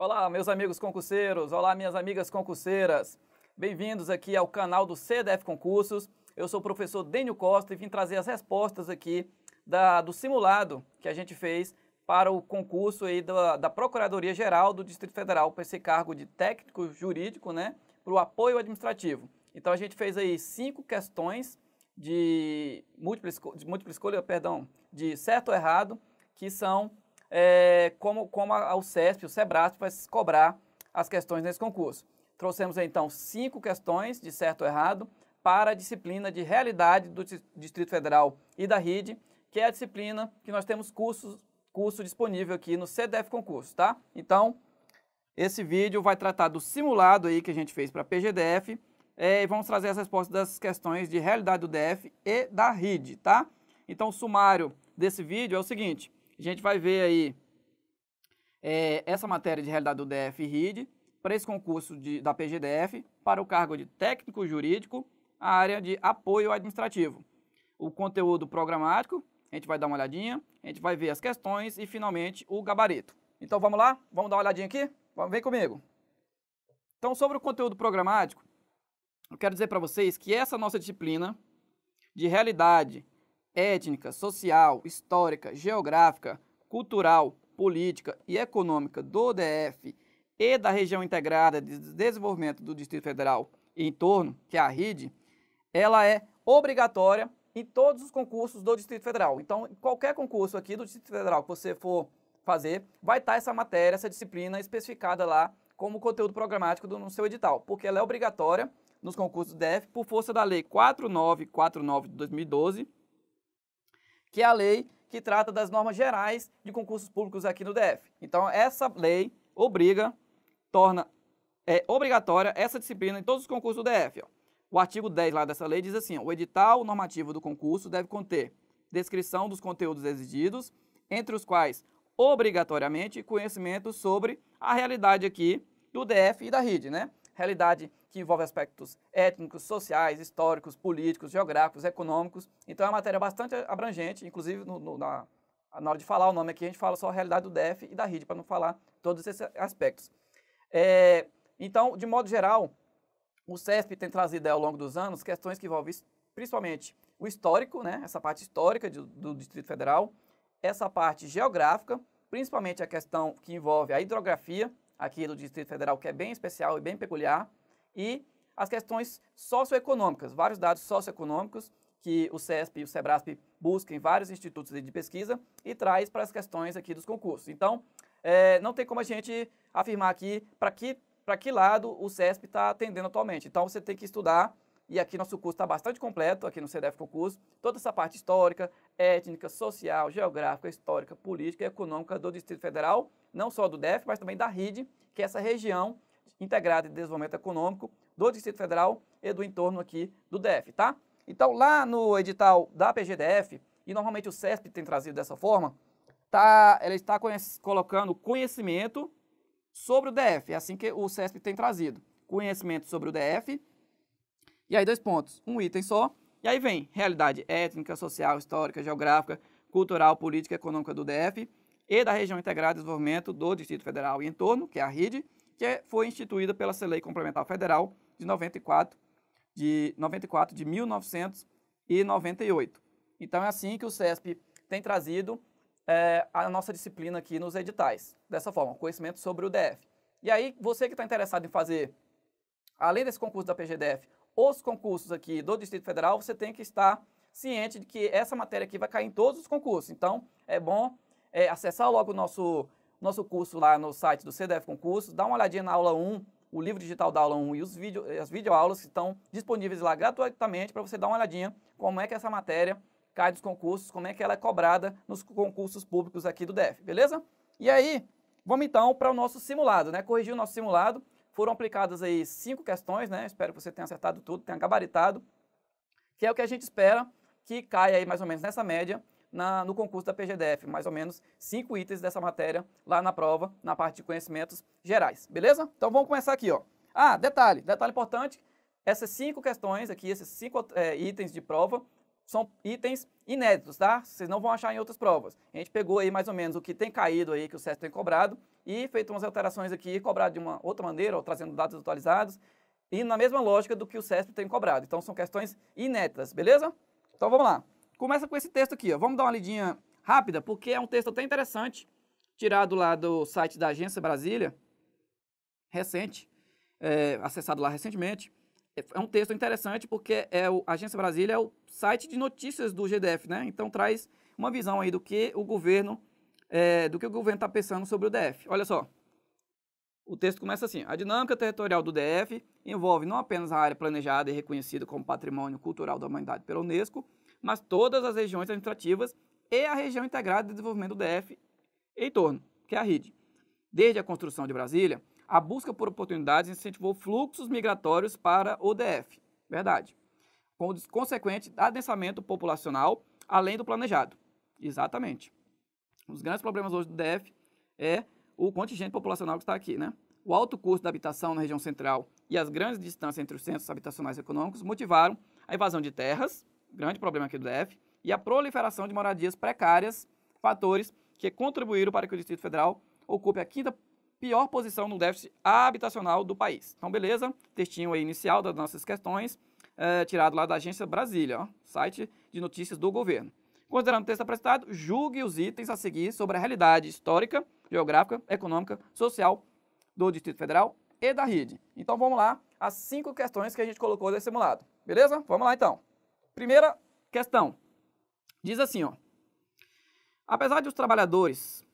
Olá, meus amigos concurseiros, olá, minhas amigas concurseiras. Bem-vindos aqui ao canal do CDF Concursos. Eu sou o professor Dênio Costa e vim trazer as respostas aqui do simulado que a gente fez para o concurso aí da Procuradoria-Geral do Distrito Federal, para esse cargo de técnico jurídico, né, para o apoio administrativo. Então a gente fez aí 5 questões de múltipla escolha, de certo ou errado, que são como o CESP, o SEBRASP vai cobrar as questões nesse concurso. Trouxemos então 5 questões de certo ou errado para a disciplina de realidade do Distrito Federal e da RID, que é a disciplina que nós temos curso disponível aqui no CDF Concurso, tá? Então, esse vídeo vai tratar do simulado aí que a gente fez para a PGDF e vamos trazer as respostas das questões de realidade do DF e da RID, tá? Então, o sumário desse vídeo é o seguinte: a gente vai ver aí essa matéria de realidade do DF e RID para esse concurso da PGDF para o cargo de técnico jurídico, a área de apoio administrativo. O conteúdo programático, a gente vai dar uma olhadinha, a gente vai ver as questões e finalmente o gabarito. Então vamos lá? Vamos dar uma olhadinha aqui? Vem comigo. Então, sobre o conteúdo programático, eu quero dizer para vocês que essa nossa disciplina de realidade étnica, social, histórica, geográfica, cultural, política e econômica do DF e da região integrada de desenvolvimento do Distrito Federal e entorno, que é a RID, ela é obrigatória em todos os concursos do Distrito Federal. Então, em qualquer concurso aqui do Distrito Federal que você for fazer, vai estar essa matéria, essa disciplina especificada lá como conteúdo programático no seu edital, porque ela é obrigatória nos concursos do DF por força da Lei 4949 de 2012, que é a lei que trata das normas gerais de concursos públicos aqui no DF. Então, essa lei torna obrigatória essa disciplina em todos os concursos do DF. Ó. O artigo 10 lá dessa lei diz assim: ó, o edital normativo do concurso deve conter descrição dos conteúdos exigidos, entre os quais, obrigatoriamente, conhecimento sobre a realidade aqui do DF e da RID, né? Realidade que envolve aspectos étnicos, sociais, históricos, políticos, geográficos, econômicos. Então é uma matéria bastante abrangente, inclusive na hora de falar o nome aqui, a gente fala só a realidade do DF e da RID, para não falar todos esses aspectos. Então, de modo geral, o CESP tem trazido ao longo dos anos questões que envolvem principalmente o histórico, né, essa parte histórica do Distrito Federal, essa parte geográfica, principalmente a questão que envolve a hidrografia aqui do Distrito Federal, que é bem especial e bem peculiar, e as questões socioeconômicas, vários dados socioeconômicos que o CESP e o SEBRASP buscam em vários institutos de pesquisa e traz para as questões aqui dos concursos. Então, não tem como a gente afirmar aqui para que lado o CESP está atendendo atualmente. Então, você tem que estudar, e aqui nosso curso está bastante completo, aqui no CDF Concurso, toda essa parte histórica, étnica, social, geográfica, histórica, política e econômica do Distrito Federal, não só do DF, mas também da RID, que é essa região integrada de desenvolvimento econômico do Distrito Federal e do entorno aqui do DF, tá? Então, lá no edital da PGDF, e normalmente o CESP tem trazido dessa forma, ela está colocando conhecimento sobre o DF, é assim que o CESP tem trazido, conhecimento sobre o DF, e aí 2 pontos, um item só, e aí vem realidade étnica, social, histórica, geográfica, cultural, política e econômica do DF e da região integrada de desenvolvimento do Distrito Federal e entorno, que é a RID, que foi instituída pela Lei Complementar Federal de 94 de 1998. Então é assim que o CESP tem trazido a nossa disciplina aqui nos editais, dessa forma, conhecimento sobre o DF. E aí, você que está interessado em fazer, além desse concurso da PGDF, os concursos aqui do Distrito Federal, você tem que estar ciente de que essa matéria aqui vai cair em todos os concursos. Então, é bom acessar logo o nosso curso lá no site do CDF Concursos, dá uma olhadinha na aula 1, o livro digital da aula 1 e as videoaulas que estão disponíveis lá gratuitamente para você dar uma olhadinha como é que essa matéria cai nos concursos, como é que ela é cobrada nos concursos públicos aqui do DF, beleza? E aí, vamos então para o nosso simulado, né? Corrigir o nosso simulado, foram aplicadas aí 5 questões, né? Espero que você tenha acertado tudo, tenha gabaritado, que é o que a gente espera que caia aí mais ou menos nessa média no concurso da PGDF, mais ou menos 5 itens dessa matéria lá na prova, na parte de conhecimentos gerais, beleza? Então vamos começar aqui, ó. Detalhe importante, essas 5 questões aqui, esses 5 itens de prova, são itens inéditos, tá? Vocês não vão achar em outras provas. A gente pegou aí mais ou menos o que tem caído aí, que o SESC tem cobrado, e feito umas alterações aqui, cobrado de uma outra maneira, ou trazendo dados atualizados, e na mesma lógica do que o SESC tem cobrado. Então são questões inéditas, beleza? Então vamos lá. Começa com esse texto aqui, ó. Vamos dar uma lidinha rápida, porque é um texto até interessante, tirado lá do site da Agência Brasília, recente, acessado lá recentemente. É um texto interessante porque a Agência Brasília é o site de notícias do GDF, né? Então traz uma visão aí do que o governo está pensando sobre o DF. Olha só, o texto começa assim: a dinâmica territorial do DF envolve não apenas a área planejada e reconhecida como patrimônio cultural da humanidade pela Unesco, mas todas as regiões administrativas e a região integrada de desenvolvimento do DF em torno, que é a RID. Desde a construção de Brasília, a busca por oportunidades incentivou fluxos migratórios para o DF, verdade, com o consequente adensamento populacional além do planejado. Exatamente. Os grandes problemas hoje do DF é o contingente populacional que está aqui, né? O alto custo da habitação na região central e as grandes distâncias entre os centros habitacionais econômicos motivaram a invasão de terras, grande problema aqui do DF, e a proliferação de moradias precárias, fatores que contribuíram para que o Distrito Federal ocupe a quinta pior posição no déficit habitacional do país. Então, beleza, textinho aí inicial das nossas questões, tirado lá da Agência Brasília, ó, site de notícias do governo. Considerando o texto apresentado, julgue os itens a seguir sobre a realidade histórica, geográfica, econômica, social do Distrito Federal e da RID. Então, vamos lá, as 5 questões que a gente colocou nesse simulado. Beleza? Vamos lá, então. Primeira questão. Diz assim, ó. Apesar de os trabalhadores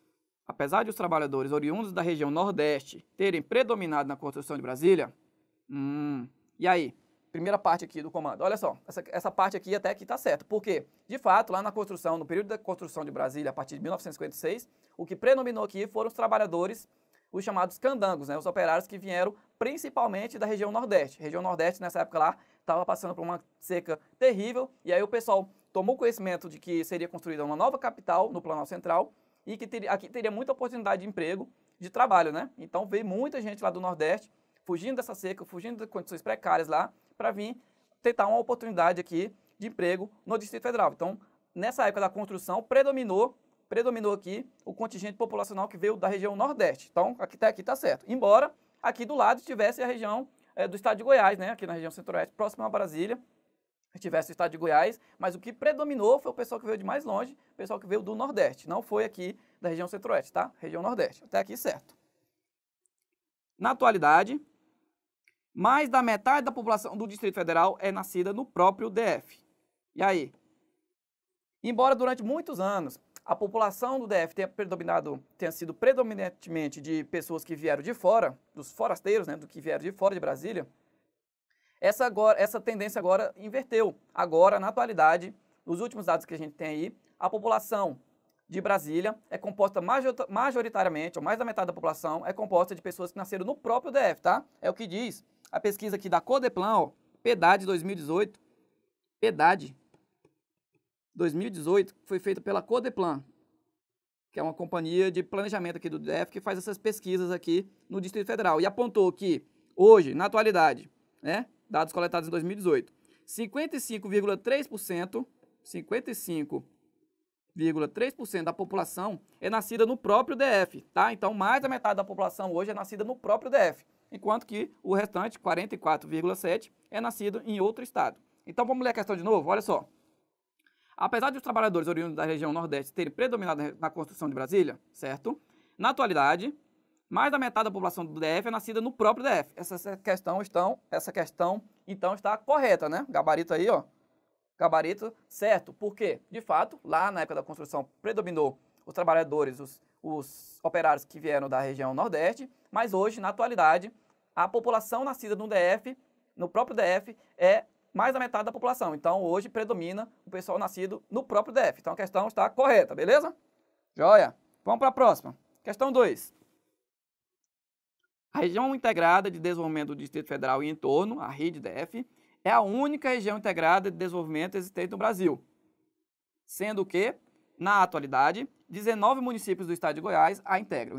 oriundos da região Nordeste terem predominado na construção de Brasília, e aí? Primeira parte aqui do comando. Olha só, essa parte aqui até aqui está certo. Por quê? De fato, lá na construção, no período da construção de Brasília, a partir de 1956, o que predominou aqui foram os trabalhadores, os chamados candangos, né? Os operários que vieram principalmente da região Nordeste. A região Nordeste, nessa época lá, estava passando por uma seca terrível, e aí o pessoal tomou conhecimento de que seria construída uma nova capital no Planalto Central, e que aqui teria muita oportunidade de emprego, de trabalho, né? Então veio muita gente lá do Nordeste, fugindo dessa seca, fugindo de condições precárias lá, para vir tentar uma oportunidade aqui de emprego no Distrito Federal. Então, nessa época da construção, predominou aqui o contingente populacional que veio da região Nordeste. Então, até aqui está certo. Embora aqui do lado tivesse a região do estado de Goiás, né? Aqui na região Centro-Oeste, próximo a Brasília, tivesse o estado de Goiás, mas o que predominou foi o pessoal que veio de mais longe, o pessoal que veio do Nordeste, não foi aqui da região Centro-Oeste, tá? Região Nordeste, até aqui certo. Na atualidade, mais da metade da população do Distrito Federal é nascida no próprio DF. E aí? Embora durante muitos anos a população do DF tenha sido predominantemente de pessoas que vieram de fora, dos forasteiros, né, do que vieram de fora de Brasília, essa tendência agora inverteu. Agora, na atualidade, os últimos dados que a gente tem aí, a população de Brasília é composta majoritariamente, ou mais da metade da população, é composta de pessoas que nasceram no próprio DF, tá? É o que diz a pesquisa aqui da Codeplan, ó, PEDAD 2018. PEDAD 2018 foi feita pela Codeplan, que é uma companhia de planejamento aqui do DF que faz essas pesquisas aqui no Distrito Federal. E apontou que hoje, na atualidade, né, dados coletados em 2018, 55,3% da população é nascida no próprio DF, tá? Então, mais da metade da população hoje é nascida no próprio DF, enquanto que o restante, 44,7%, é nascido em outro estado. Então, vamos ler a questão de novo? Olha só. Apesar de os trabalhadores oriundos da região Nordeste terem predominado na construção de Brasília, certo? Na atualidade, mais da metade da população do DF é nascida no próprio DF. Essa questão, então, está correta, né? Gabarito aí, ó. Gabarito certo. Por quê? De fato, lá na época da construção predominou os trabalhadores, os operários que vieram da região Nordeste, mas hoje, na atualidade, a população nascida no DF, no próprio DF, é mais da metade da população. Então, hoje predomina o pessoal nascido no próprio DF. Então, a questão está correta, beleza? Joia. Vamos para a próxima. Questão 2. A região integrada de desenvolvimento do Distrito Federal e entorno, a RID-DF, é a única região integrada de desenvolvimento existente no Brasil, sendo que, na atualidade, 19 municípios do estado de Goiás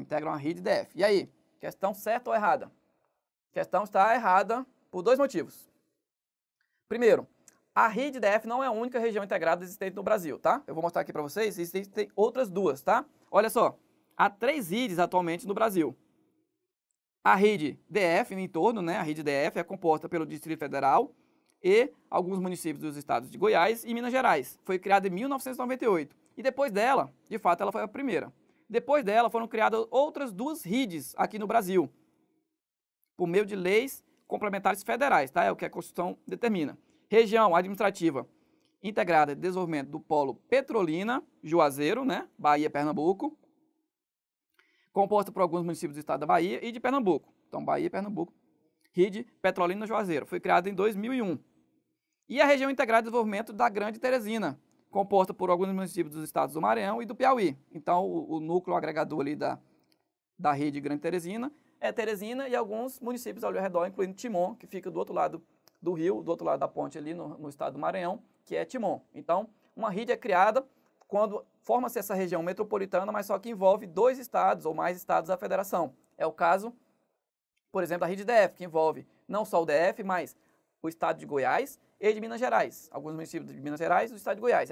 integram a RID-DF. E aí, questão certa ou errada? A questão está errada por 2 motivos. Primeiro, A rede DF não é a única região integrada existente no Brasil, tá? Eu vou mostrar aqui para vocês, existem outras duas, tá? Olha só, há 3 redes atualmente no Brasil. A rede DF, no entorno, né? A rede DF é composta pelo Distrito Federal e alguns municípios dos estados de Goiás e Minas Gerais. Foi criada em 1998. E depois dela, de fato, ela foi a primeira. Depois dela foram criadas outras 2 redes aqui no Brasil, por meio de leis complementares federais, tá? É o que a Constituição determina. Região administrativa integrada de desenvolvimento do polo Petrolina, Juazeiro, né? Bahia, Pernambuco, composta por alguns municípios do estado da Bahia e de Pernambuco. Então, Bahia e Pernambuco. Rede Petrolina, Juazeiro. Foi criada em 2001. E a região integrada de desenvolvimento da Grande Teresina, composta por alguns municípios dos estados do Maranhão e do Piauí. Então, o núcleo agregador ali da rede Grande Teresina é Teresina e alguns municípios ao redor, incluindo Timon, que fica do outro lado do rio, do outro lado da ponte ali no estado do Maranhão, que é Timon. Então, uma rede é criada quando forma-se essa região metropolitana, mas só que envolve 2 estados ou mais estados da federação. É o caso, por exemplo, da rede DF, que envolve não só o DF, mas o estado de Goiás e de Minas Gerais. Alguns municípios de Minas Gerais e do estado de Goiás.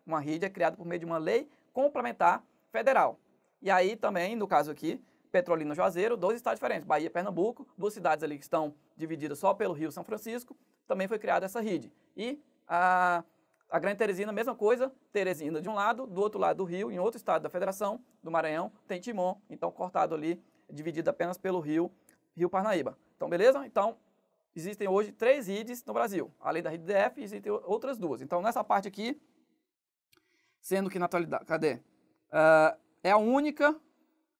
Uma rede é criada por meio de uma lei complementar federal. E aí também, no caso aqui, Petrolina e Juazeiro, 2 estados diferentes, Bahia e Pernambuco, 2 cidades ali que estão divididas só pelo Rio São Francisco, também foi criada essa rede. E a Grande Teresina, mesma coisa, Teresina de um lado, do outro lado do rio, em outro estado da federação, do Maranhão, tem Timon, então cortado ali, dividido apenas pelo Rio Parnaíba. Então, beleza? Então, existem hoje 3 redes no Brasil. Além da rede DF, existem outras 2. Então, nessa parte aqui, sendo que na atualidade, é a única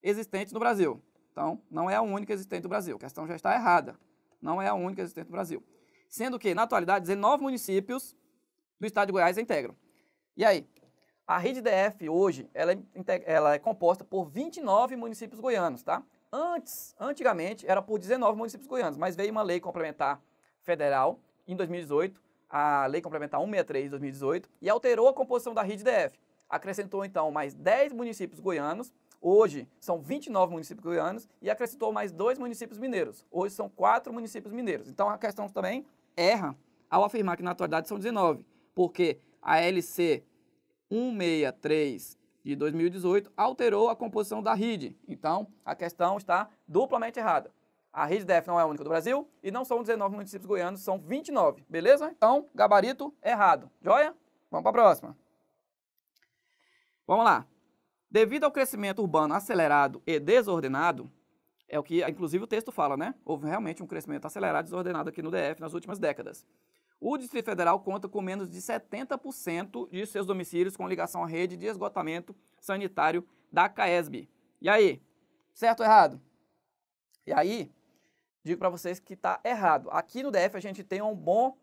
existente no Brasil. Então, não é a única existente no Brasil. A questão já está errada. Não é a única existente no Brasil. Sendo que, na atualidade, 19 municípios do estado de Goiás a integram. E aí? A rede DF hoje, ela é composta por 29 municípios goianos, tá? Antigamente, era por 19 municípios goianos, mas veio uma lei complementar federal em 2018, a Lei Complementar 163 de 2018, e alterou a composição da rede DF. Acrescentou, então, mais 10 municípios goianos. Hoje são 29 municípios goianos e acrescentou mais 2 municípios mineiros. Hoje são 4 municípios mineiros. Então a questão também erra ao afirmar que na atualidade são 19, porque a LC 163 de 2018 alterou a composição da rede. Então a questão está duplamente errada. A rede DF não é a única do Brasil e não são 19 municípios goianos, são 29. Beleza? Então, gabarito errado. Joia? Vamos para a próxima. Vamos lá. Devido ao crescimento urbano acelerado e desordenado, é o que inclusive o texto fala, né? Houve realmente um crescimento acelerado e desordenado aqui no DF nas últimas décadas. O Distrito Federal conta com menos de 70% de seus domicílios com ligação à rede de esgotamento sanitário da CAESB. E aí? Certo ou errado? E aí, digo para vocês que está errado. Aqui no DF a gente tem um bom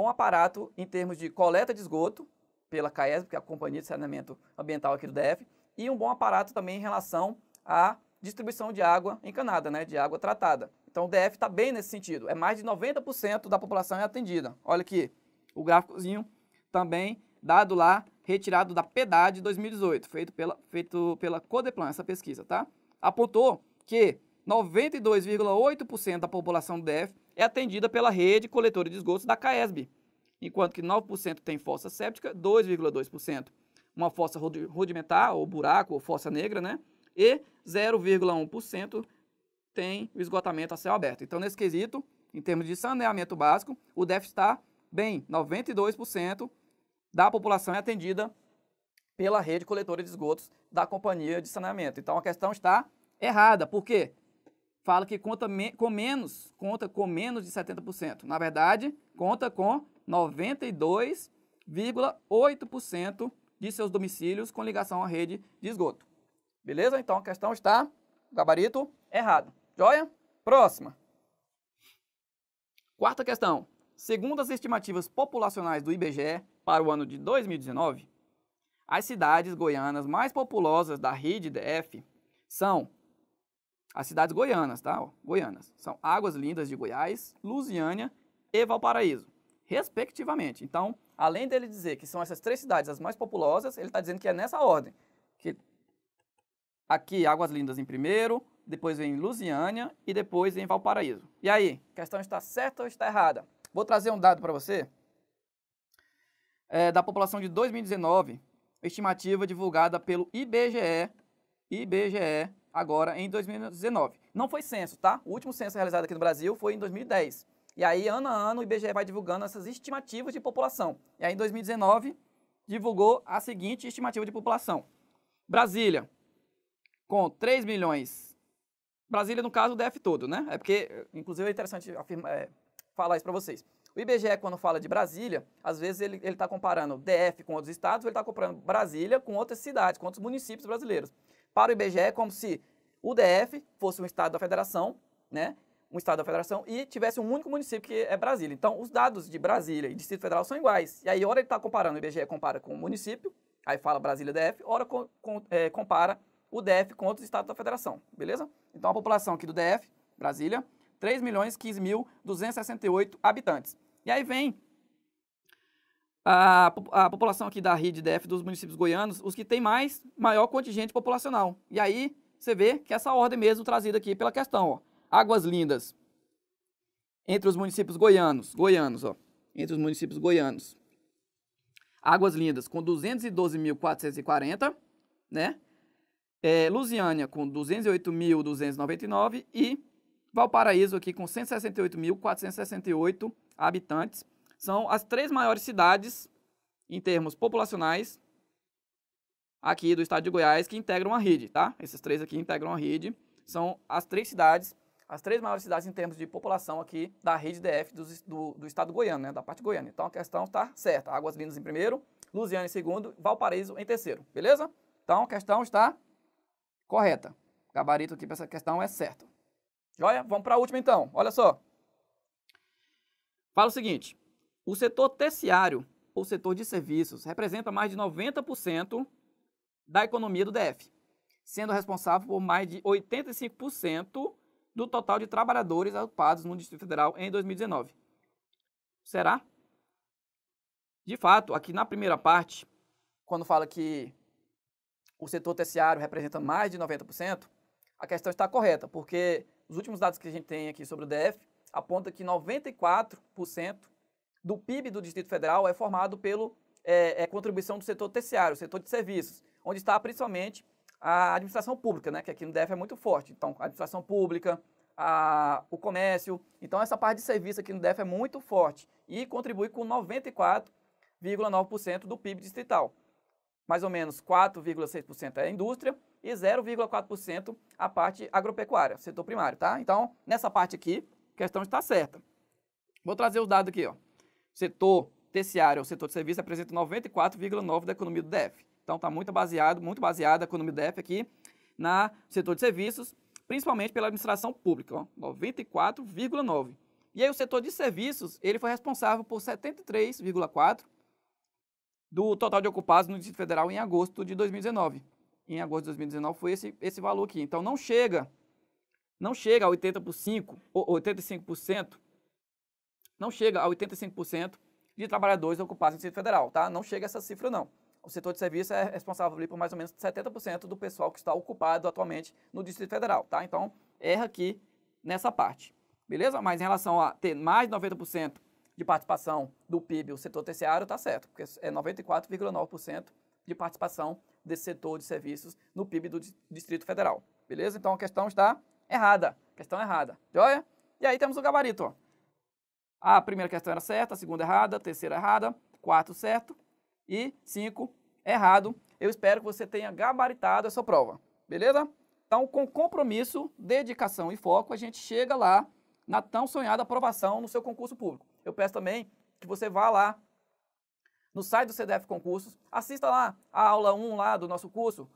aparato em termos de coleta de esgoto pela CAESB, que é a Companhia de Saneamento Ambiental aqui do DF, e um bom aparato também em relação à distribuição de água encanada, né, de água tratada. Então o DF está bem nesse sentido, é mais de 90% da população é atendida. Olha aqui, o gráficozinho também dado lá, retirado da PEDAD de 2018, feito pela Codeplan, essa pesquisa, tá? Apontou que 92,8% da população do DF é atendida pela rede coletora de esgotos da CAESB, enquanto que 9% tem fossa séptica, 2,2% uma fossa rudimentar, ou buraco, ou fossa negra, né? E 0,1% tem o esgotamento a céu aberto. Então, nesse quesito, em termos de saneamento básico, o DF está bem, 92% da população é atendida pela rede coletora de esgotos da Companhia de Saneamento. Então, a questão está errada. Por quê? Fala que conta com menos de 70%. Na verdade, conta com 92,8% de seus domicílios com ligação à rede de esgoto. Beleza? Então a questão está, gabarito, errado. Joia? Próxima. Quarta questão. Segundo as estimativas populacionais do IBGE para o ano de 2019, as cidades goianas mais populosas da rede DF são as cidades goianas, tá? Goianas. São Águas Lindas de Goiás, Lusiânia e Valparaíso, respectivamente. Então, além dele dizer que são essas 3 cidades as mais populosas, ele está dizendo que é nessa ordem. Que aqui, Águas Lindas em primeiro, depois vem Lusiânia e depois vem Valparaíso. E aí, a questão está certa ou está errada? Vou trazer um dado para você. da população de 2019, estimativa divulgada pelo IBGE, agora em 2019. Não foi censo, tá? O último censo realizado aqui no Brasil foi em 2010. E aí, ano a ano, o IBGE vai divulgando essas estimativas de população. E aí, em 2019, divulgou a seguinte estimativa de população. Brasília, com 3 milhões. Brasília, no caso, o DF todo, né? É porque, inclusive, é interessante falar isso para vocês. O IBGE, quando fala de Brasília, às vezes ele está comparando DF com outros estados, ou ele está comparando Brasília com outras cidades, com outros municípios brasileiros. Para o IBGE, é como se o DF fosse um estado da federação, né? Um estado da federação e tivesse um único município que é Brasília. Então, os dados de Brasília e Distrito Federal são iguais. E aí, hora ele está comparando, o IBGE compara com o município, aí fala Brasília DF, hora compara o DF com outros estados da federação, beleza? Então, a população aqui do DF, Brasília, 3.015.268 habitantes. E aí vem a população aqui da rede DF dos municípios goianos, os que têm maior contingente populacional. E aí você vê que essa ordem mesmo trazida aqui pela questão, ó. Águas Lindas, entre os municípios goianos, ó, entre os municípios goianos. Águas Lindas com 212.440, né? Lusiânia com 208.299 e Valparaíso aqui com 168.468 habitantes. São as 3 maiores cidades em termos populacionais aqui do estado de Goiás que integram a rede, tá? Esses 3 aqui integram a rede. São as 3 cidades, as 3 maiores cidades em termos de população aqui da rede DF do estado goiano, né? Da parte goiana. Então a questão está certa. Águas Lindas em primeiro, Lusiânia em segundo, Valparaíso em terceiro, beleza? Então a questão está correta. O gabarito aqui para essa questão é certo. Joia? Vamos para a última então. Olha só. Fala o seguinte. O setor terciário, ou setor de serviços, representa mais de 90% da economia do DF, sendo responsável por mais de 85% do total de trabalhadores ocupados no Distrito Federal em 2019. Será? De fato, aqui na primeira parte, quando fala que o setor terciário representa mais de 90%, a questão está correta, porque os últimos dados que a gente tem aqui sobre o DF apontam que 94% do PIB do Distrito Federal é formado pela contribuição do setor terciário, setor de serviços, onde está principalmente a administração pública, né, que aqui no DF é muito forte. Então, a administração pública, o comércio. Então, essa parte de serviço aqui no DF é muito forte e contribui com 94,9% do PIB distrital. Mais ou menos 4,6% é a indústria e 0,4% a parte agropecuária, setor primário, tá? Então, nessa parte aqui, a questão está certa. Vou trazer os dados aqui, ó. Setor terciário, o setor de serviço, representa 94,9% da economia do DF. Então, está muito baseada a economia do DF aqui no setor de serviços, principalmente pela administração pública, ó, 94,9%. E aí, o setor de serviços, ele foi responsável por 73,4% do total de ocupados no Distrito Federal em agosto de 2019. Em agosto de 2019 foi esse valor aqui. Então, não chega a 85%, não chega a 85% de trabalhadores ocupados no Distrito Federal, tá? Não chega a essa cifra, não. O setor de serviço é responsável ali por mais ou menos 70% do pessoal que está ocupado atualmente no Distrito Federal, tá? Então, erra aqui nessa parte, beleza? Mas em relação a ter mais de 90% de participação do PIB, o setor terciário, tá certo, porque é 94,9% de participação desse setor de serviços no PIB do Distrito Federal, beleza? Então, a questão está errada, joia? E aí temos o gabarito, ó. A primeira questão era certa, a segunda errada, a terceira errada, quarto certo e 5 errado. Eu espero que você tenha gabaritado essa prova, beleza? Então, com compromisso, dedicação e foco, a gente chega lá na tão sonhada aprovação no seu concurso público. Eu peço também que você vá lá no site do CDF Concursos, assista lá a aula 1 lá do nosso curso,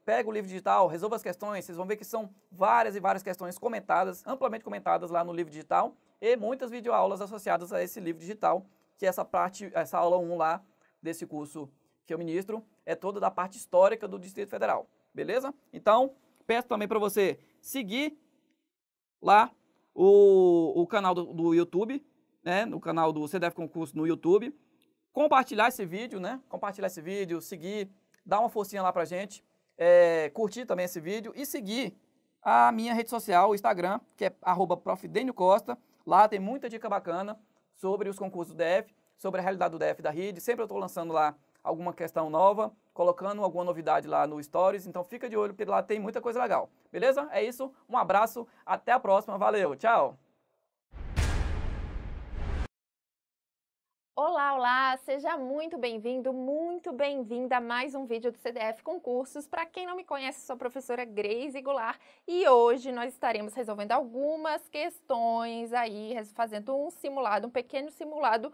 pega o livro digital, resolva as questões, vocês vão ver que são várias e várias questões comentadas, amplamente comentadas lá no livro digital e muitas videoaulas associadas a esse livro digital, que essa aula 1 lá desse curso que eu ministro é toda da parte histórica do Distrito Federal, beleza? Então, peço também para você seguir lá o canal do YouTube, né, no canal do CDF Concurso no YouTube, compartilhar esse vídeo, né, seguir, dar uma forcinha lá pra gente, curtir também esse vídeo e seguir a minha rede social, o Instagram, que é @profdeniocosta. Lá tem muita dica bacana sobre os concursos do DF, sobre a realidade do DF da RID. Sempre eu estou lançando lá alguma questão nova, colocando alguma novidade lá no Stories, então fica de olho, porque lá tem muita coisa legal. Beleza? É isso, um abraço, até a próxima, valeu, tchau! Olá, olá! Seja muito bem-vindo, muito bem-vinda a mais um vídeo do CDF Concursos. Para quem não me conhece, sou a professora Grace Goulart e hoje nós estaremos resolvendo algumas questões aí, fazendo um simulado, um pequeno simulado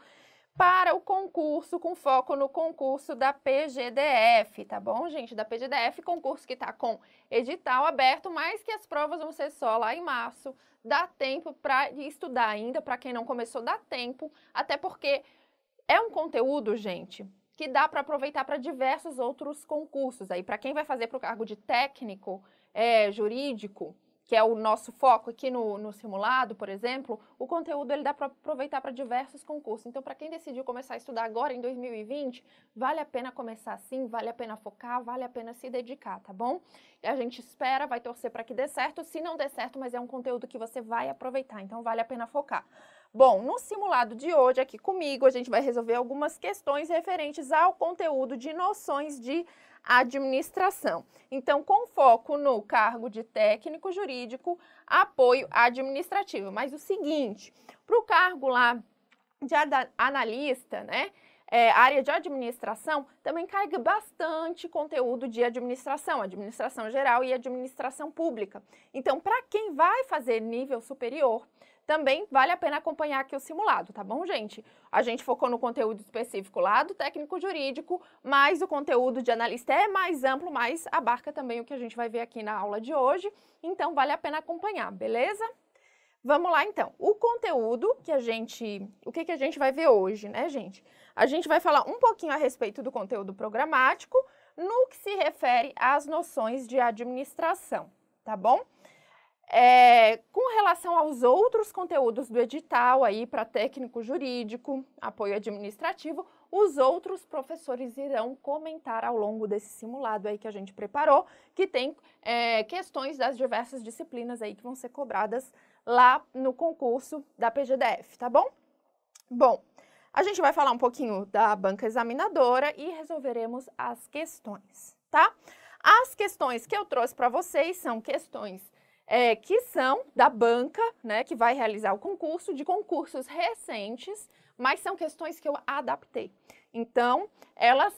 para o concurso, com foco no concurso da PGDF, tá bom, gente? Da PGDF, concurso que está com edital aberto, mas que as provas vão ser só lá em março. Dá tempo para estudar ainda, para quem não começou, dá tempo, até porque é um conteúdo, gente, que dá para aproveitar para diversos outros concursos. Aí, para quem vai fazer para o cargo de técnico jurídico, que é o nosso foco aqui no simulado, por exemplo, o conteúdo ele dá para aproveitar para diversos concursos. Então, para quem decidiu começar a estudar agora, em 2020, vale a pena começar assim, vale a pena focar, vale a pena se dedicar, tá bom? E a gente espera, vai torcer para que dê certo. Se não der certo, mas é um conteúdo que você vai aproveitar, então vale a pena focar. Bom, no simulado de hoje, aqui comigo, a gente vai resolver algumas questões referentes ao conteúdo de noções de administração. Então, com foco no cargo de técnico jurídico, apoio administrativo. Mas o seguinte, para o cargo lá de analista, né, área de administração, também carrega bastante conteúdo de administração, administração geral e administração pública. Então, para quem vai fazer nível superior, também vale a pena acompanhar aqui o simulado, tá bom, gente? A gente focou no conteúdo específico lá do técnico jurídico, mas o conteúdo de analista é mais amplo, mas abarca também o que a gente vai ver aqui na aula de hoje, então vale a pena acompanhar, beleza? Vamos lá, então. O conteúdo que o que a gente vai ver hoje, né, gente? A gente vai falar um pouquinho a respeito do conteúdo programático no que se refere às noções de administração, tá bom? Com relação aos outros conteúdos do edital aí para técnico jurídico, apoio administrativo, os outros professores irão comentar ao longo desse simulado aí que a gente preparou, que tem questões das diversas disciplinas aí que vão ser cobradas lá no concurso da PGDF, tá bom? Bom, a gente vai falar um pouquinho da banca examinadora e resolveremos as questões, tá? As questões que eu trouxe para vocês são questões que são da banca, né, que vai realizar o concurso, de concursos recentes, mas são questões que eu adaptei. Então, elas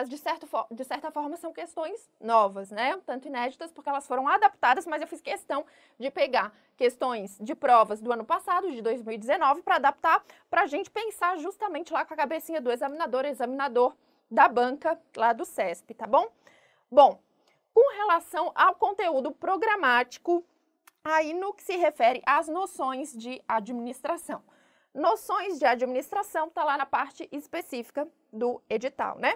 de certa forma, são questões novas, né, tanto inéditas, porque elas foram adaptadas, mas eu fiz questão de pegar questões de provas do ano passado, de 2019, para adaptar, para a gente pensar justamente lá com a cabecinha do examinador da banca lá do CESP, tá bom? Bom, com relação ao conteúdo programático, aí no que se refere às noções de administração. Noções de administração está lá na parte específica do edital, né?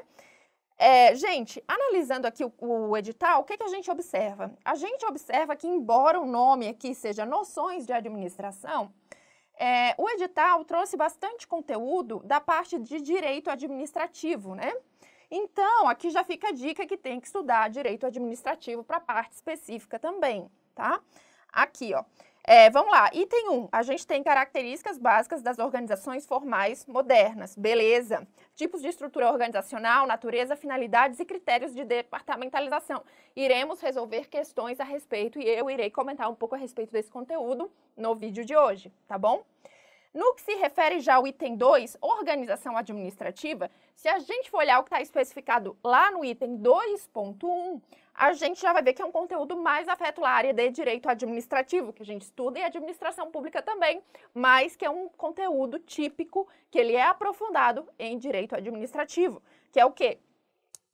Gente, analisando aqui o edital, o que a gente observa? A gente observa que, embora o nome aqui seja noções de administração, o edital trouxe bastante conteúdo da parte de direito administrativo, né? Então, aqui já fica a dica que tem que estudar direito administrativo para a parte específica também, tá? Aqui, ó. Vamos lá. Item 1. A gente tem características básicas das organizações formais modernas. Beleza. Tipos de estrutura organizacional, natureza, finalidades e critérios de departamentalização. Iremos resolver questões a respeito e eu irei comentar um pouco a respeito desse conteúdo no vídeo de hoje, tá bom? No que se refere já ao item 2, organização administrativa, se a gente for olhar o que está especificado lá no item 2.1, a gente já vai ver que é um conteúdo mais afeto à área de direito administrativo, que a gente estuda, e administração pública também, mas que é um conteúdo típico, que ele é aprofundado em direito administrativo, que é o quê?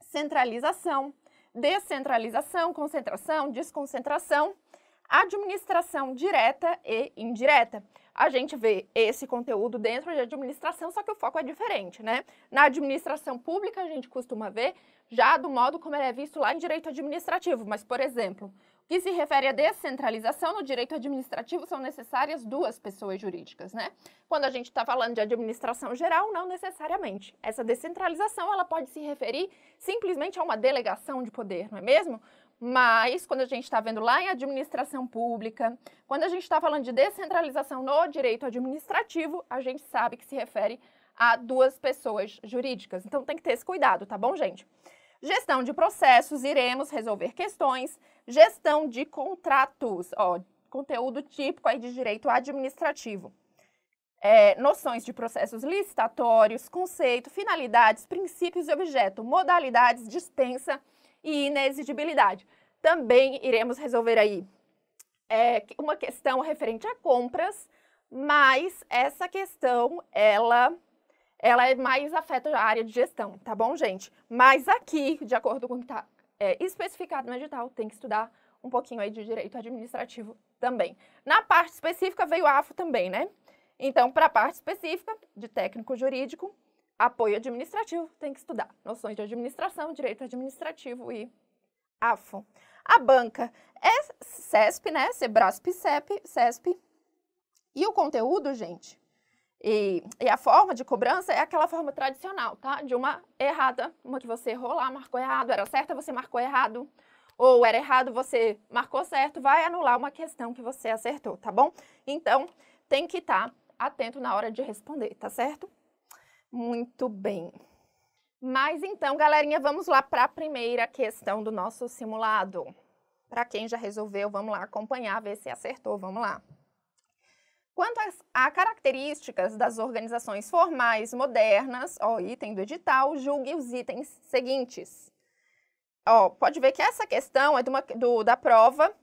Centralização, descentralização, concentração, desconcentração, administração direta e indireta. A gente vê esse conteúdo dentro de administração, só que o foco é diferente, né? Na administração pública, a gente costuma ver já do modo como ele é visto lá em direito administrativo. Mas, por exemplo, o que se refere à descentralização, no direito administrativo são necessárias 2 pessoas jurídicas, né? Quando a gente está falando de administração geral, não necessariamente. Essa descentralização, ela pode se referir simplesmente a uma delegação de poder, não é mesmo? Mas, quando a gente está vendo lá em administração pública, quando a gente está falando de descentralização no direito administrativo, a gente sabe que se refere a 2 pessoas jurídicas. Então, tem que ter esse cuidado, tá bom, gente? Gestão de processos, iremos resolver questões. Gestão de contratos, ó, conteúdo típico aí de direito administrativo. Noções de processos licitatórios, conceito, finalidades, princípios e objeto, modalidades, dispensa e inexigibilidade. Também iremos resolver aí uma questão referente a compras, mas essa questão, ela mais afeta a área de gestão, tá bom, gente? Mas aqui, de acordo com o que está especificado no edital, tem que estudar um pouquinho aí de direito administrativo também. Na parte específica veio a AFO também, né? Então, para a parte específica de técnico jurídico, apoio administrativo, tem que estudar noções de administração, direito administrativo e AFO. A banca é CESP, né? Sebrasp, CESP. E o conteúdo, gente, e a forma de cobrança é aquela forma tradicional, tá? De uma errada, uma que você errou lá, marcou errado, era certa, você marcou errado, ou era errado, você marcou certo, vai anular uma questão que você acertou, tá bom? Então, tem que estar atento na hora de responder, tá certo? Muito bem. Mas então, galerinha, vamos lá para a primeira questão do nosso simulado. Para quem já resolveu, vamos lá acompanhar, ver se acertou, vamos lá. Quanto a características das organizações formais modernas, ó, item do edital, julgue os itens seguintes. Ó, pode ver que essa questão é da prova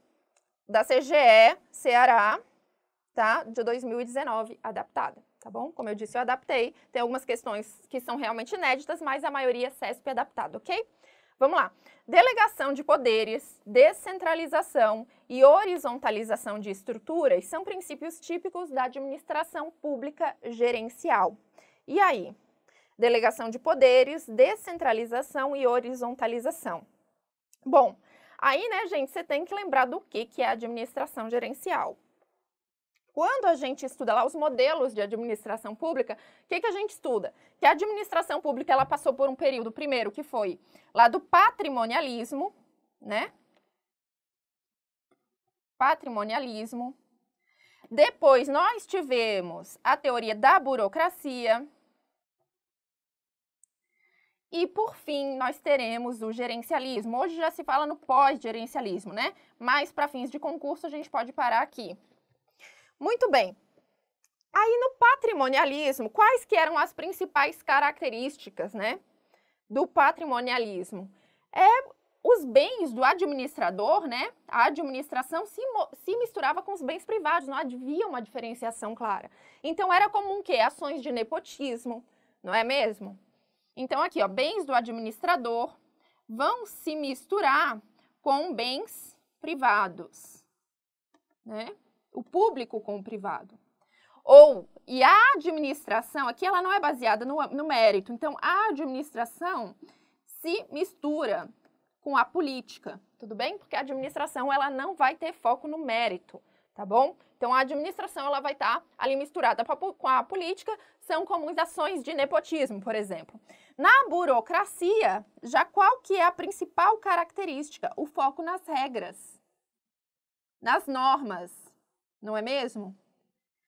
da CGE Ceará, tá? De 2019, adaptada, tá bom? Como eu disse, eu adaptei. Tem algumas questões que são realmente inéditas, mas a maioria é CESP adaptado, ok? Vamos lá. Delegação de poderes, descentralização e horizontalização de estruturas são princípios típicos da administração pública gerencial. E aí? Delegação de poderes, descentralização e horizontalização. Bom, aí, né, gente, você tem que lembrar do que é administração gerencial. Quando a gente estuda lá os modelos de administração pública, o que a gente estuda? Que a administração pública, ela passou por um período, primeiro, que foi lá do patrimonialismo, né? Patrimonialismo. Depois, nós tivemos a teoria da burocracia. E, por fim, nós teremos o gerencialismo. Hoje já se fala no pós-gerencialismo, né? Mas, para fins de concurso, a gente pode parar aqui. Muito bem. Aí, no patrimonialismo, quais que eram as principais características, né, do patrimonialismo? Os bens do administrador, né? A administração se misturava com os bens privados, não havia uma diferenciação clara. Então, era comum que ações de nepotismo, não é mesmo? Então, aqui, ó, bens do administrador vão se misturar com bens privados, né? O público com o privado. E a administração, aqui ela não é baseada no mérito, então a administração se mistura com a política, tudo bem? Porque a administração, ela não vai ter foco no mérito, tá bom? Então a administração, ela vai estar ali misturada com a política, são comuns ações de nepotismo, por exemplo. Na burocracia, já qual que é a principal característica? O foco nas regras, nas normas, não é mesmo?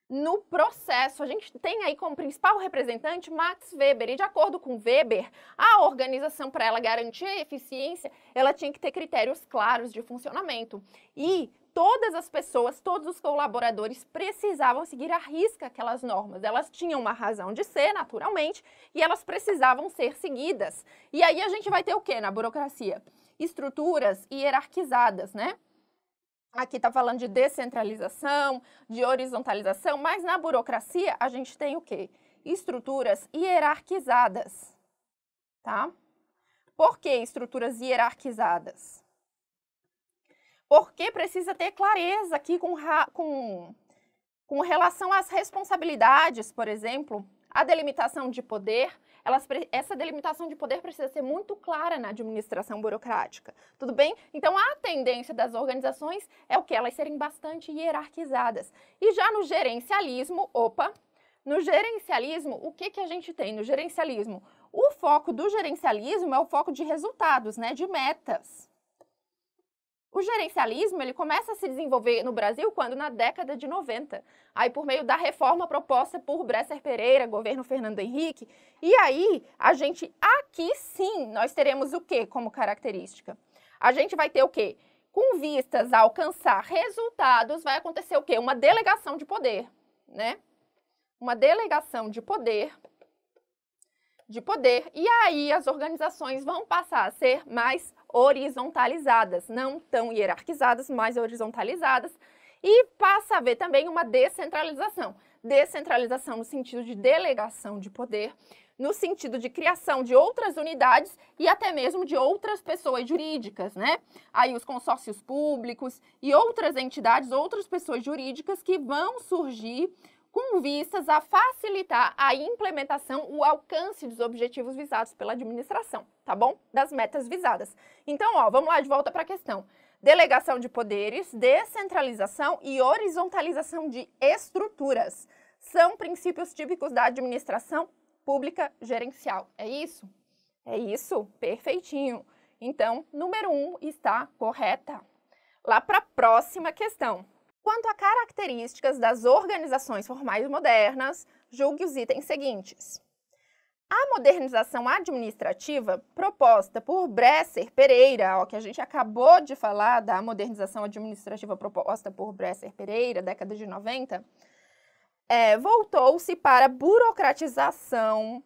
No processo, a gente tem aí como principal representante Max Weber, e de acordo com Weber, a organização, para ela garantir a eficiência, ela tinha que ter critérios claros de funcionamento. E todas as pessoas, todos os colaboradores precisavam seguir à risca aquelas normas. Elas tinham uma razão de ser, naturalmente, e elas precisavam ser seguidas. E aí a gente vai ter o quê na burocracia? Estruturas hierarquizadas, né? Aqui está falando de descentralização, de horizontalização, mas na burocracia a gente tem o quê? Estruturas hierarquizadas, tá? Por que estruturas hierarquizadas? Porque precisa ter clareza aqui com relação às responsabilidades, por exemplo, a delimitação de poder. Essa delimitação de poder precisa ser muito clara na administração burocrática, tudo bem? Então, a tendência das organizações é o que? Elas serem bastante hierarquizadas. E já no gerencialismo, no gerencialismo, o que a gente tem no gerencialismo? O foco do gerencialismo é o foco de resultados, né? De metas. O gerencialismo, ele começa a se desenvolver no Brasil quando? Na década de 90. Aí, por meio da reforma proposta por Bresser Pereira, governo Fernando Henrique. E aí, aqui sim, nós teremos o quê como característica? A gente vai ter o quê? Com vistas a alcançar resultados, vai acontecer o quê? Uma delegação de poder, né? Uma delegação de poder, e aí as organizações vão passar a ser mais horizontalizadas, não tão hierarquizadas, mais horizontalizadas, e passa a haver também uma descentralização. Descentralização no sentido de delegação de poder, no sentido de criação de outras unidades e até mesmo de outras pessoas jurídicas, né? Aí os consórcios públicos e outras entidades, outras pessoas jurídicas que vão surgir com vistas a facilitar a implementação, o alcance dos objetivos visados pela administração, tá bom? Das metas visadas. Então, ó, vamos lá de volta para a questão. Delegação de poderes, descentralização e horizontalização de estruturas são princípios típicos da administração pública gerencial. É isso? É isso? Perfeitinho. Então, número 1 está correta. Lá para a próxima questão. Quanto a características das organizações formais modernas, julgue os itens seguintes. A modernização administrativa proposta por Bresser Pereira, ó, que a gente acabou de falar da modernização administrativa proposta por Bresser Pereira, década de 90, voltou-se para burocratização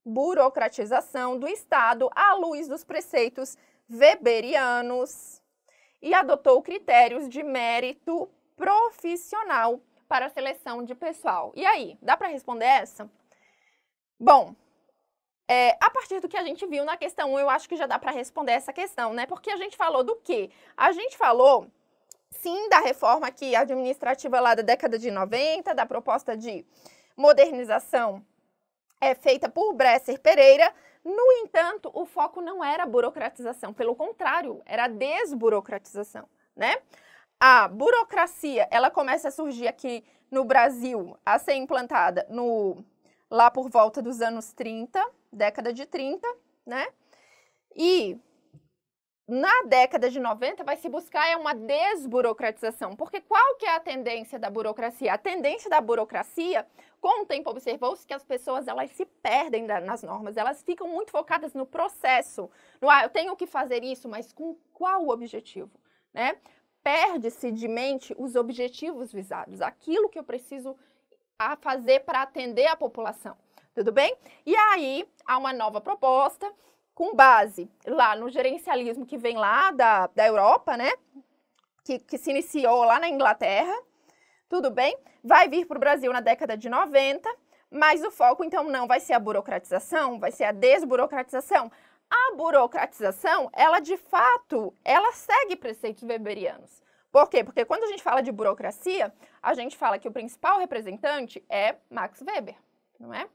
do Estado à luz dos preceitos weberianos e adotou critérios de mérito profissional para a seleção de pessoal. E aí, dá para responder essa? Bom, a partir do que a gente viu na questão 1, eu acho que já dá para responder essa questão, né? Porque a gente falou do quê? A gente falou, sim, da reforma aqui administrativa lá da década de 90, da proposta de modernização feita por Bresser Pereira. No entanto, o foco não era a burocratização, pelo contrário, era a desburocratização, né? A burocracia, ela começa a surgir aqui no Brasil, a ser implantada lá por volta dos anos 30, década de 30, né? E na década de 90 vai se buscar uma desburocratização, porque qual que é a tendência da burocracia? A tendência da burocracia, com o tempo observou-se que as pessoas elas se perdem nas normas, elas ficam muito focadas no processo, eu tenho que fazer isso, mas com qual objetivo, né? Perde-se de mente os objetivos visados, aquilo que eu preciso fazer para atender a população, tudo bem? E aí, há uma nova proposta, com base lá no gerencialismo que vem lá da Europa, né? Que se iniciou lá na Inglaterra, tudo bem? Vai vir para o Brasil na década de 90, mas o foco, então, não vai ser a burocratização, vai ser a desburocratização. A burocratização, ela de fato, ela segue preceitos weberianos. Por quê? Porque quando a gente fala de burocracia, a gente fala que o principal representante é Max Weber, não é?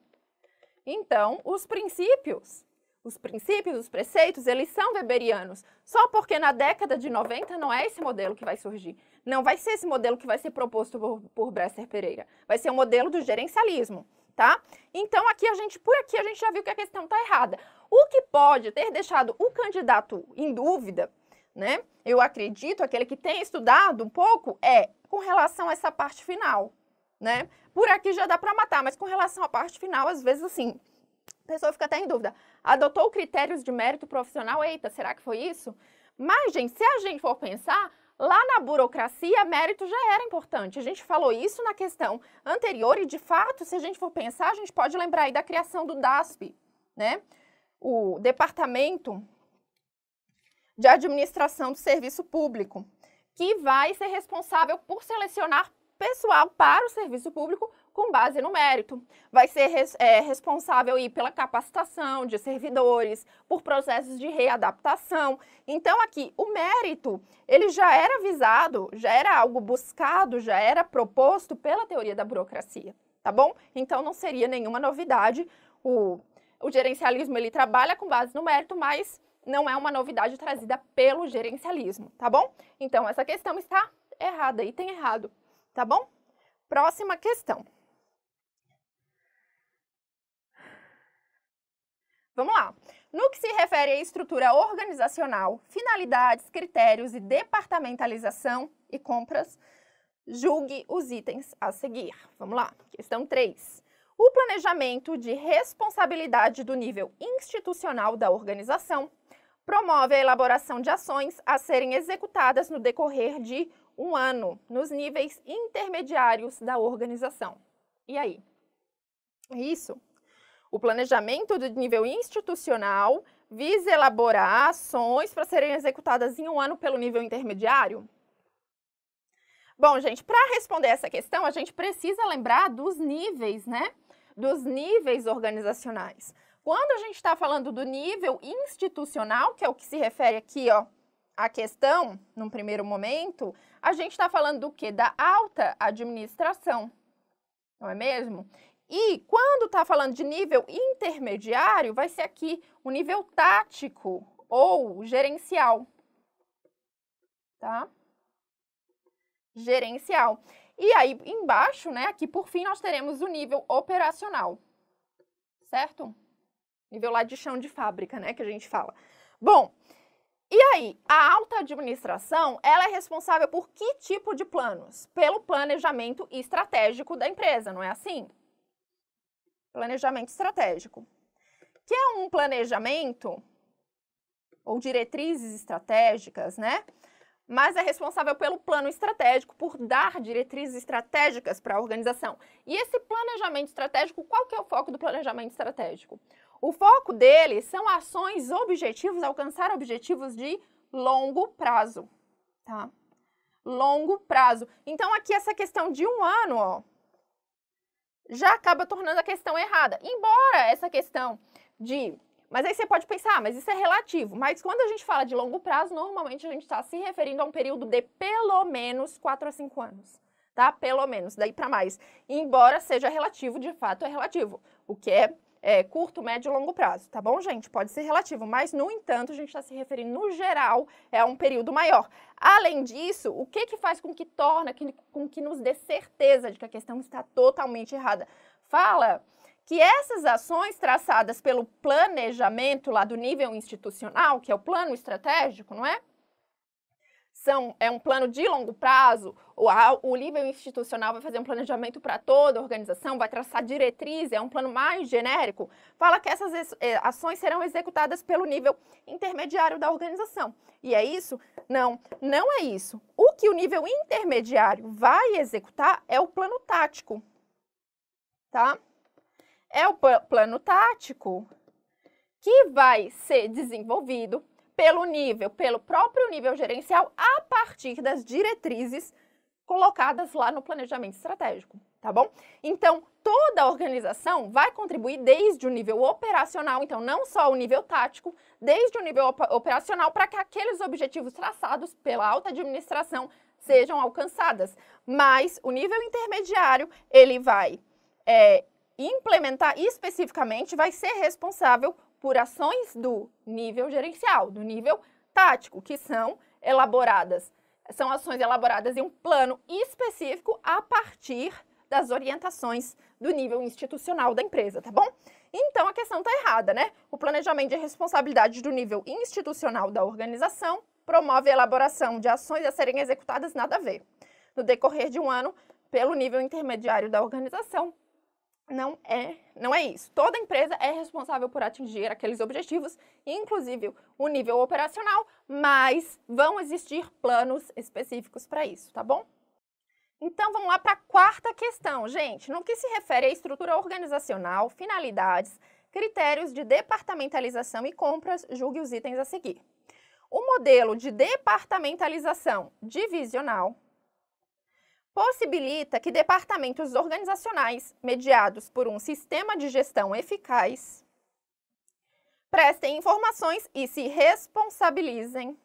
Então, os princípios, os preceitos, eles são weberianos. Só porque na década de 90 não é esse modelo que vai surgir. Não vai ser esse modelo que vai ser proposto por Bresser Pereira. Vai ser o modelo do gerencialismo. Tá? Então, por aqui a gente já viu que a questão está errada. O que pode ter deixado o candidato em dúvida, né? Eu acredito, aquele que tem estudado um pouco, com relação a essa parte final, né? Por aqui já dá para matar, mas com relação à parte final, às vezes, assim, a pessoa fica até em dúvida. Adotou critérios de mérito profissional? Eita, será que foi isso? Mas, gente, se a gente for pensar, lá na burocracia, mérito já era importante. A gente falou isso na questão anterior e, de fato, se a gente for pensar, a gente pode lembrar aí da criação do DASP, né? O Departamento de Administração do Serviço Público, que vai ser responsável por selecionar pessoal para o serviço público com base no mérito. Vai ser responsável aí pela capacitação de servidores, por processos de readaptação. Então, aqui, o mérito, ele já era visado, já era algo buscado, já era proposto pela teoria da burocracia, tá bom? Então, não seria nenhuma novidade. O gerencialismo, ele trabalha com base no mérito, mas não é uma novidade trazida pelo gerencialismo, tá bom? Então, essa questão está errada, item errado, tá bom? Próxima questão. Vamos lá. No que se refere à estrutura organizacional, finalidades, critérios e departamentalização e compras, julgue os itens a seguir. Vamos lá, questão 3. O planejamento de responsabilidade do nível institucional da organização promove a elaboração de ações a serem executadas no decorrer de um ano, nos níveis intermediários da organização. E aí? Isso. O planejamento do nível institucional visa elaborar ações para serem executadas em um ano pelo nível intermediário? Bom, gente, para responder essa questão, a gente precisa lembrar dos níveis, né? Dos níveis organizacionais. Quando a gente está falando do nível institucional, que é o que se refere aqui, ó, à questão, num primeiro momento, a gente está falando do quê? Da alta administração, não é mesmo? E quando está falando de nível intermediário, vai ser aqui o nível tático ou gerencial, tá? Gerencial. E aí, embaixo, né, aqui por fim, nós teremos o nível operacional, certo? Nível lá de chão de fábrica, né, que a gente fala. Bom, e aí, a alta administração, ela é responsável por que tipo de planos? Pelo planejamento estratégico da empresa, não é assim? Planejamento estratégico. Que é um planejamento ou diretrizes estratégicas, né? Mas é responsável pelo plano estratégico, por dar diretrizes estratégicas para a organização. E esse planejamento estratégico, qual que é o foco do planejamento estratégico? O foco dele são ações, objetivos, alcançar objetivos de longo prazo, tá? Longo prazo. Então, aqui essa questão de um ano, ó, já acaba tornando a questão errada. Embora essa questão de... Mas aí você pode pensar, mas isso é relativo. Mas quando a gente fala de longo prazo, normalmente a gente está se referindo a um período de pelo menos 4 a 5 anos, tá? Pelo menos, daí para mais. Embora seja relativo, de fato é relativo. O que é curto, médio e longo prazo, tá bom, gente? Pode ser relativo, mas, no entanto, a gente está se referindo, no geral, a um período maior. Além disso, o que faz com que nos dê certeza de que a questão está totalmente errada? Fala que essas ações traçadas pelo planejamento lá do nível institucional, que é o plano estratégico, não é? É um plano de longo prazo, o nível institucional vai fazer um planejamento para toda a organização, vai traçar diretrizes, é um plano mais genérico, fala que essas ações serão executadas pelo nível intermediário da organização. E é isso? Não, não é isso. O que o nível intermediário vai executar é o plano tático, tá? É o plano tático que vai ser desenvolvido pelo próprio nível gerencial a partir das diretrizes colocadas lá no planejamento estratégico, tá bom? Então, toda a organização vai contribuir desde o nível operacional, então não só o nível tático, desde o nível operacional para que aqueles objetivos traçados pela alta administração sejam alcançados. Mas o nível intermediário, ele vai implementar especificamente, vai ser responsável por ações do nível gerencial, do nível tático, que são ações elaboradas em um plano específico a partir das orientações do nível institucional da empresa, tá bom? Então, a questão tá errada, né? O planejamento de responsabilidade do nível institucional da organização promove a elaboração de ações a serem executadas nada a ver. No decorrer de um ano, pelo nível intermediário da organização, não é isso. Toda empresa é responsável por atingir aqueles objetivos, inclusive o nível operacional, mas vão existir planos específicos para isso, tá bom? Então, vamos lá para a quarta questão, gente. No que se refere à estrutura organizacional, finalidades, critérios de departamentalização e compras, julgue os itens a seguir. O modelo de departamentalização divisional possibilita que departamentos organizacionais, mediados por um sistema de gestão eficaz, prestem informações e se responsabilizem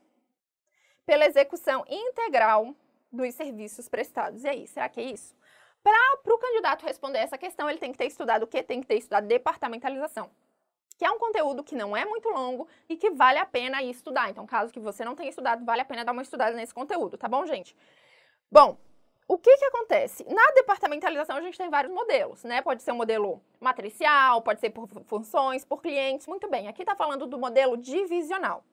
pela execução integral dos serviços prestados. E aí, será que é isso? Para o candidato responder essa questão, ele tem que ter estudado o quê? Tem que ter estudado departamentalização, que é um conteúdo que não é muito longo e que vale a pena ir estudar. Então, caso que você não tenha estudado, vale a pena dar uma estudada nesse conteúdo, tá bom, gente? Bom, o que que acontece? Na departamentalização a gente tem vários modelos, né? Pode ser um modelo matricial, pode ser por funções, por clientes, muito bem. Aqui está falando do modelo divisional.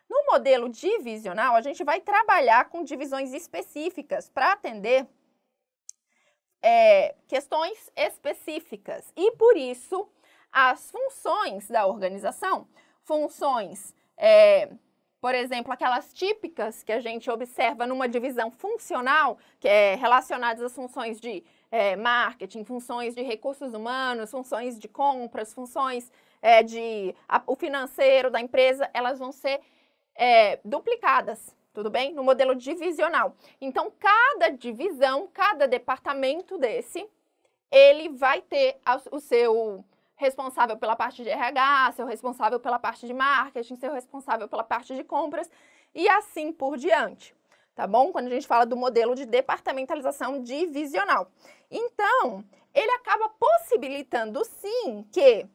No modelo divisional, a gente vai trabalhar com divisões específicas para atender questões específicas. E por isso, as funções da organização, funções, por exemplo, aquelas típicas que a gente observa numa divisão funcional, que é relacionadas às funções de marketing, funções de recursos humanos, funções de compras, funções o financeiro da empresa, elas vão ser duplicadas, tudo bem? No modelo divisional. Então, cada divisão, cada departamento desse, ele vai ter o seu responsável pela parte de RH, seu responsável pela parte de marketing, seu responsável pela parte de compras e assim por diante, tá bom? Quando a gente fala do modelo de departamentalização divisional. Então, ele acaba possibilitando, sim, que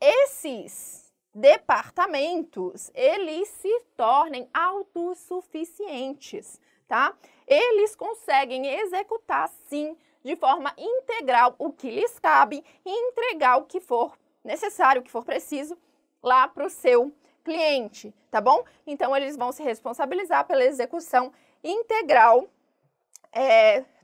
esses departamentos, eles se tornem autossuficientes, tá? Eles conseguem executar, sim, de forma integral o que lhes cabe e entregar o que for necessário, o que for preciso lá para o seu cliente, tá bom? Então, eles vão se responsabilizar pela execução integral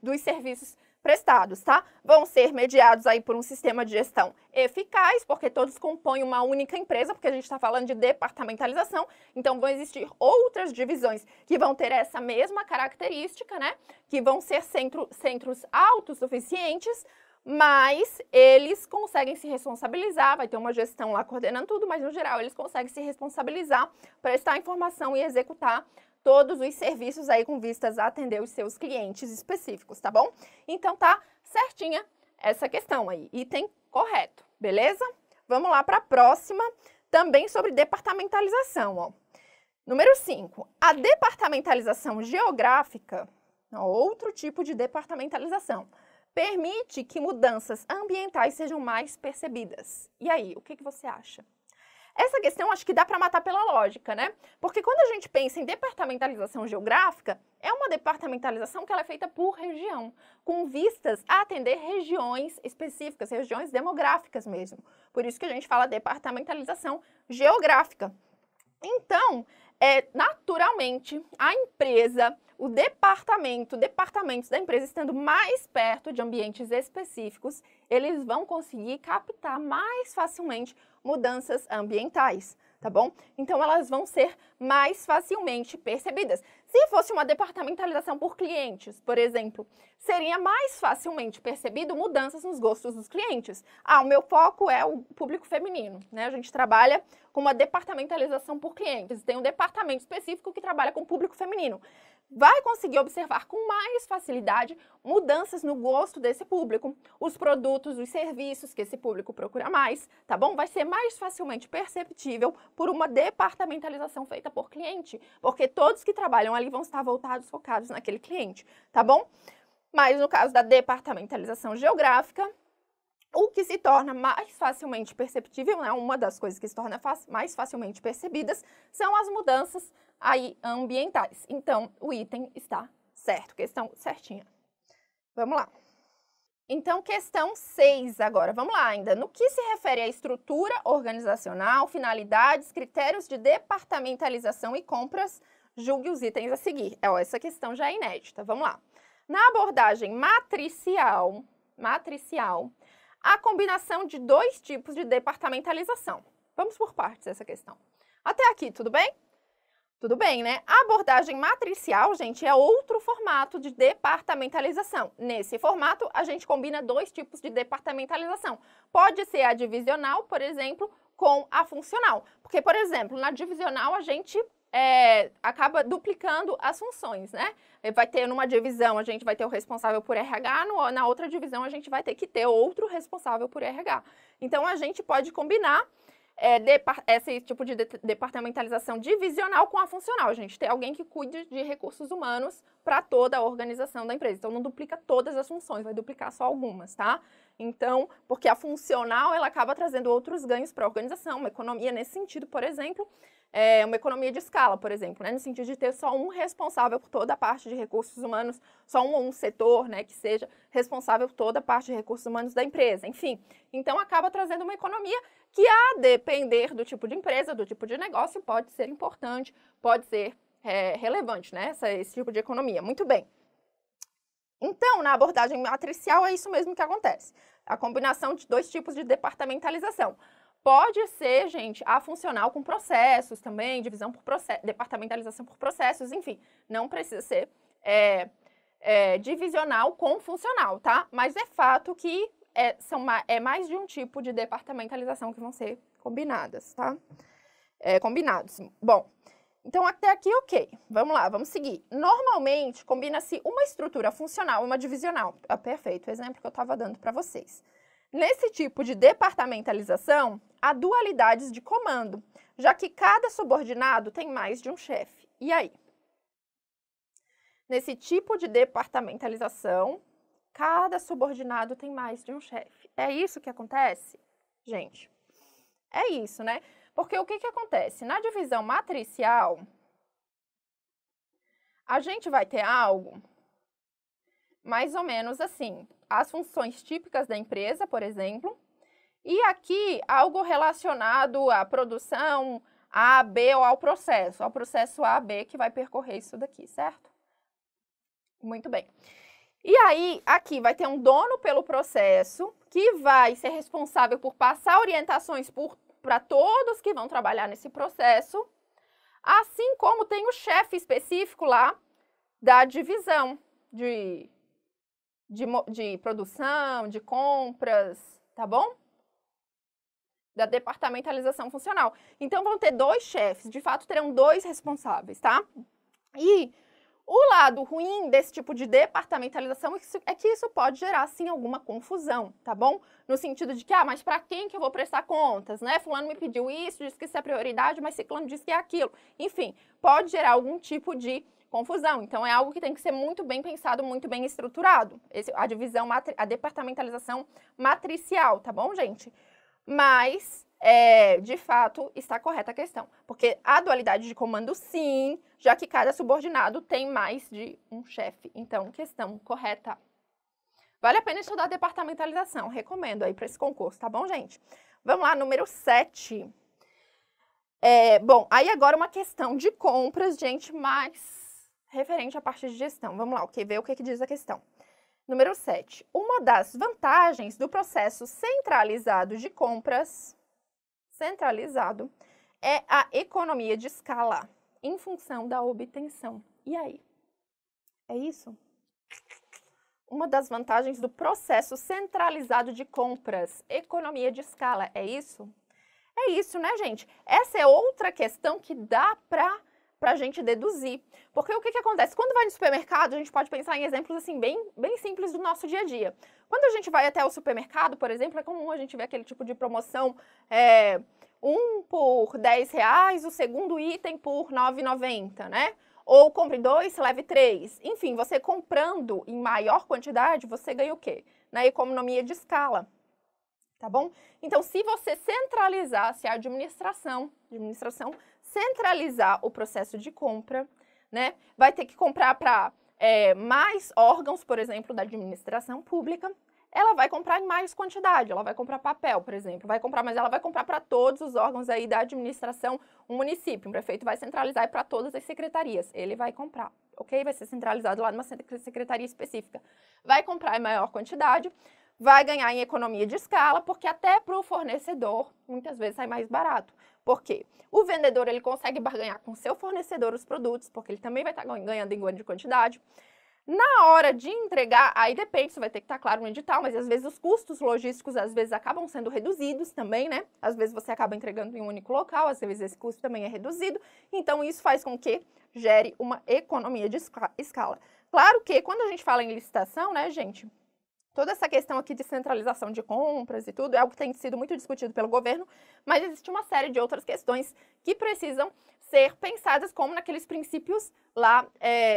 dos serviços prestados, tá? Vão ser mediados aí por um sistema de gestão eficaz, porque todos compõem uma única empresa, porque a gente está falando de departamentalização, então vão existir outras divisões que vão ter essa mesma característica, né? Que vão ser centros autossuficientes, mas eles conseguem se responsabilizar, vai ter uma gestão lá coordenando tudo, mas no geral eles conseguem se responsabilizar, prestar informação e executar todos os serviços aí com vistas a atender os seus clientes específicos, tá bom? Então tá certinha essa questão aí, item correto, beleza? Vamos lá para a próxima, também sobre departamentalização, ó. Número 5, a departamentalização geográfica, outro tipo de departamentalização, permite que mudanças ambientais sejam mais percebidas. E aí, o que você acha? Essa questão acho que dá para matar pela lógica, né? Porque quando a gente pensa em departamentalização geográfica, é uma departamentalização que ela é feita por região, com vistas a atender regiões específicas, regiões demográficas mesmo. Por isso que a gente fala departamentalização geográfica. Então, naturalmente, a empresa, departamentos da empresa estando mais perto de ambientes específicos, eles vão conseguir captar mais facilmente mudanças ambientais, tá bom? Então, elas vão ser mais facilmente percebidas. Se fosse uma departamentalização por clientes, por exemplo, seria mais facilmente percebido mudanças nos gostos dos clientes. O meu foco é o público feminino, né? A gente trabalha com uma departamentalização por clientes. Tem um departamento específico que trabalha com o público feminino. Vai conseguir observar com mais facilidade mudanças no gosto desse público, os produtos, os serviços que esse público procura mais, tá bom? Vai ser mais facilmente perceptível por uma departamentalização feita por cliente, porque todos que trabalham ali vão estar voltados, focados naquele cliente, tá bom? Mas no caso da departamentalização geográfica, o que se torna mais facilmente perceptível, né, uma das coisas que se torna mais facilmente percebidas, são as mudanças aí ambientais. Então, o item está certo, questão certinha. Vamos lá. Então, questão 6 agora. Vamos lá ainda. No que se refere à estrutura organizacional, finalidades, critérios de departamentalização e compras, julgue os itens a seguir. Essa questão já é inédita. Vamos lá. Na abordagem matricial, a combinação de dois tipos de departamentalização. Vamos por partes essa questão. Até aqui, tudo bem? Tudo bem, né? A abordagem matricial, gente, é outro formato de departamentalização. Nesse formato, a gente combina dois tipos de departamentalização. Pode ser a divisional, por exemplo, com a funcional. Porque, por exemplo, na divisional a gente acaba duplicando as funções, né? Vai ter numa divisão, a gente vai ter o responsável por RH, na outra divisão a gente vai ter que ter outro responsável por RH. Então, a gente pode combinar esse tipo de departamentalização divisional com a funcional. A gente tem alguém que cuide de recursos humanos para toda a organização da empresa. Então, não duplica todas as funções, vai duplicar só algumas, tá? Então, porque a funcional, ela acaba trazendo outros ganhos para a organização, uma economia nesse sentido, por exemplo, uma economia de escala, por exemplo, né? No sentido de ter só um responsável por toda a parte de recursos humanos, só um setor, né, que seja responsável por toda a parte de recursos humanos da empresa, enfim. Então, acaba trazendo uma economia que, a depender do tipo de empresa, do tipo de negócio, pode ser importante, pode ser relevante, né, esse tipo de economia. Muito bem. Então, na abordagem matricial, é isso mesmo que acontece. A combinação de dois tipos de departamentalização. Pode ser, gente, a funcional com processos também, divisão por processo, departamentalização por processos, enfim. Não precisa ser divisional com funcional, tá? Mas é fato que é mais de um tipo de departamentalização que vão ser combinadas, tá? Combinados. Bom, então até aqui ok. Vamos lá, vamos seguir. Normalmente, combina-se uma estrutura funcional e uma divisional. Perfeito, o exemplo que eu estava dando para vocês. Nesse tipo de departamentalização, há dualidades de comando, já que cada subordinado tem mais de um chefe. E aí? Nesse tipo de departamentalização, cada subordinado tem mais de um chefe. É isso que acontece? Gente, é isso, né? Porque o que acontece? Na divisão matricial, a gente vai ter algo mais ou menos assim. As funções típicas da empresa, por exemplo, e aqui algo relacionado à produção A, B ou ao processo A, B que vai percorrer isso daqui, certo? Muito bem. E aí, aqui vai ter um dono pelo processo, que vai ser responsável por passar orientações para todos que vão trabalhar nesse processo, assim como tem o chefe específico lá da divisão de produção, de compras, tá bom? Da departamentalização funcional. Então, vão ter dois chefes, de fato terão dois responsáveis, tá? E o lado ruim desse tipo de departamentalização é que isso pode gerar, sim, alguma confusão, tá bom? No sentido de que, mas para quem que eu vou prestar contas, né? Fulano me pediu isso, disse que isso é prioridade, mas ciclano disse que é aquilo. Enfim, pode gerar algum tipo de confusão. Então, é algo que tem que ser muito bem pensado, muito bem estruturado. A divisão, a departamentalização matricial, tá bom, gente? Mas, de fato, está correta a questão. Porque a dualidade de comando, sim, já que cada subordinado tem mais de um chefe. Então, questão correta. Vale a pena estudar a departamentalização. Recomendo aí para esse concurso, tá bom, gente? Vamos lá, número 7. Bom, aí agora uma questão de compras, gente, mais referente à parte de gestão. Vamos lá, ver o que diz a questão. Número 7. Uma das vantagens do processo centralizado de compras, é a economia de escala, em função da obtenção. E aí? É isso? Uma das vantagens do processo centralizado de compras, economia de escala, é isso? É isso, né, gente? Essa é outra questão que dá para a gente deduzir. Porque o que acontece? Quando vai no supermercado, a gente pode pensar em exemplos assim bem simples do nosso dia a dia. Quando a gente vai até o supermercado, por exemplo, é comum a gente ver aquele tipo de promoção, um por R$10, o segundo item por R$9,90, né? Ou compre 2, leve 3. Enfim, você comprando em maior quantidade, você ganha o quê? Na economia de escala. Tá bom? Então, se você centralizasse a administração, centralizar o processo de compra, né? Vai ter que comprar para mais órgãos, por exemplo, da administração pública. Ela vai comprar em mais quantidade, ela vai comprar papel, por exemplo, mas ela vai comprar para todos os órgãos aí da administração, um município, um prefeito vai centralizar para todas as secretarias, ele vai comprar, ok? Vai ser centralizado lá numa secretaria específica. Vai comprar em maior quantidade, vai ganhar em economia de escala, porque até para o fornecedor, muitas vezes sai mais barato. Por quê? O vendedor, ele consegue barganhar com o seu fornecedor os produtos, porque ele também vai estar ganhando em grande quantidade. Na hora de entregar, aí depende, isso vai ter que estar claro no edital, mas às vezes os custos logísticos, às vezes acabam sendo reduzidos também, né? Às vezes você acaba entregando em um único local, às vezes esse custo também é reduzido. Então, isso faz com que gere uma economia de escala. Claro que quando a gente fala em licitação, né, gente, toda essa questão aqui de centralização de compras e tudo é algo que tem sido muito discutido pelo governo, mas existe uma série de outras questões que precisam ser pensadas como naqueles princípios lá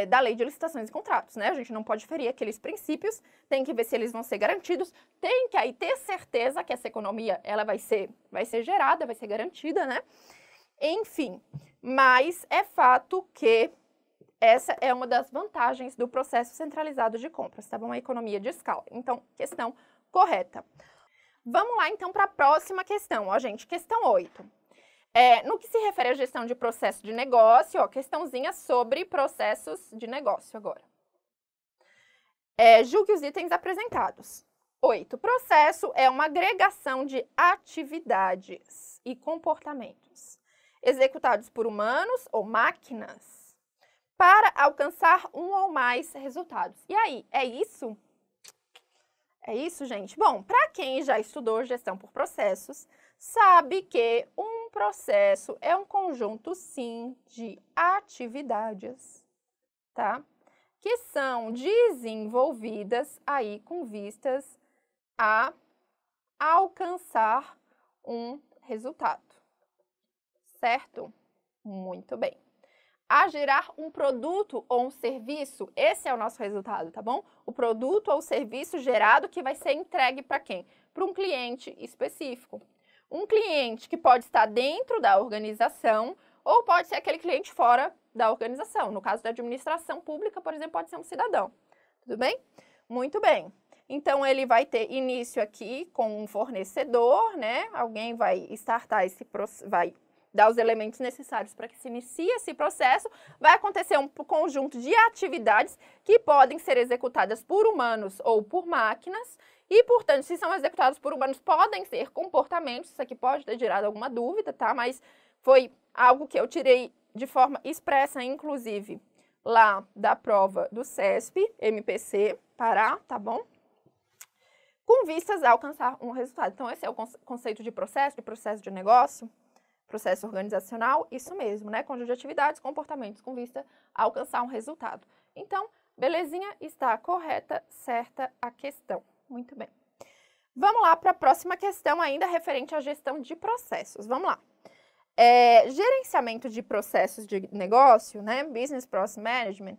da Lei de Licitações e Contratos, né? A gente não pode ferir aqueles princípios, tem que ver se eles vão ser garantidos, tem que aí ter certeza que essa economia ela vai ser gerada, vai ser garantida, né? Enfim, mas é fato que essa é uma das vantagens do processo centralizado de compras, tá bom? A economia de escala. Então, questão correta. Vamos lá, então, para a próxima questão, ó, gente, questão 8. No que se refere à gestão de processo de negócio, ó, questãozinha sobre processos de negócio agora. Julgue os itens apresentados. 8. Processo é uma agregação de atividades e comportamentos executados por humanos ou máquinas para alcançar um ou mais resultados. E aí, é isso? É isso, gente? Bom, para quem já estudou gestão por processos, sabe que um processo é um conjunto, sim, de atividades, tá? Que são desenvolvidas aí com vistas a alcançar um resultado, certo? Muito bem. A gerar um produto ou um serviço, esse é o nosso resultado, tá bom? O produto ou serviço gerado que vai ser entregue para quem? Para um cliente específico. Um cliente que pode estar dentro da organização ou pode ser aquele cliente fora da organização. No caso da administração pública, por exemplo, pode ser um cidadão. Tudo bem? Muito bem. Então, ele vai ter início aqui com um fornecedor, né? Alguém vai startar esse processo, vai dar os elementos necessários para que se inicie esse processo. Vai acontecer um conjunto de atividades que podem ser executadas por humanos ou por máquinas. E, portanto, se são executados por humanos, podem ser comportamentos. Isso aqui pode ter gerado alguma dúvida, tá? Mas foi algo que eu tirei de forma expressa, inclusive, lá da prova do CESP, MPC, Pará, tá bom? Com vistas a alcançar um resultado. Então, esse é o conceito de processo de negócio, processo organizacional, isso mesmo, né? Conjunto de atividades, comportamentos com vista a alcançar um resultado. Então, belezinha, está correta, certa a questão. Muito bem. Vamos lá para a próxima questão ainda referente à gestão de processos. Vamos lá. Gerenciamento de processos de negócio, né? Business Process Management,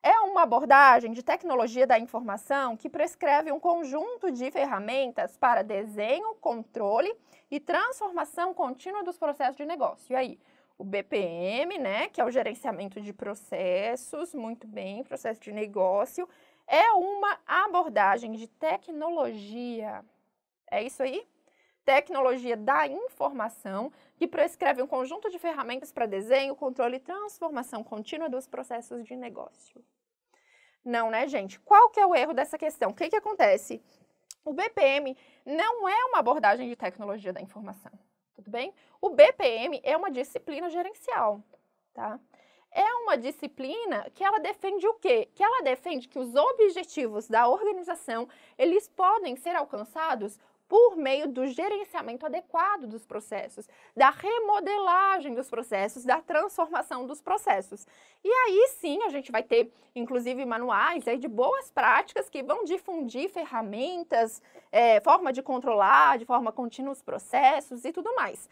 é uma abordagem de tecnologia da informação que prescreve um conjunto de ferramentas para desenho, controle e transformação contínua dos processos de negócio. E aí, o BPM, né, que é o gerenciamento de processos, muito bem, processo de negócio, é uma abordagem de tecnologia. É isso aí? Tecnologia da informação que prescreve um conjunto de ferramentas para desenho, controle e transformação contínua dos processos de negócio. Não, né, gente? Qual que é o erro dessa questão? O que que acontece? O BPM não é uma abordagem de tecnologia da informação, tudo bem? O BPM é uma disciplina gerencial, tá? É uma disciplina que ela defende o quê? Que ela defende que os objetivos da organização, eles podem ser alcançados por meio do gerenciamento adequado dos processos, da remodelagem dos processos, da transformação dos processos. E aí sim a gente vai ter, inclusive, manuais aí de boas práticas que vão difundir ferramentas, forma de controlar de forma contínua os processos e tudo mais.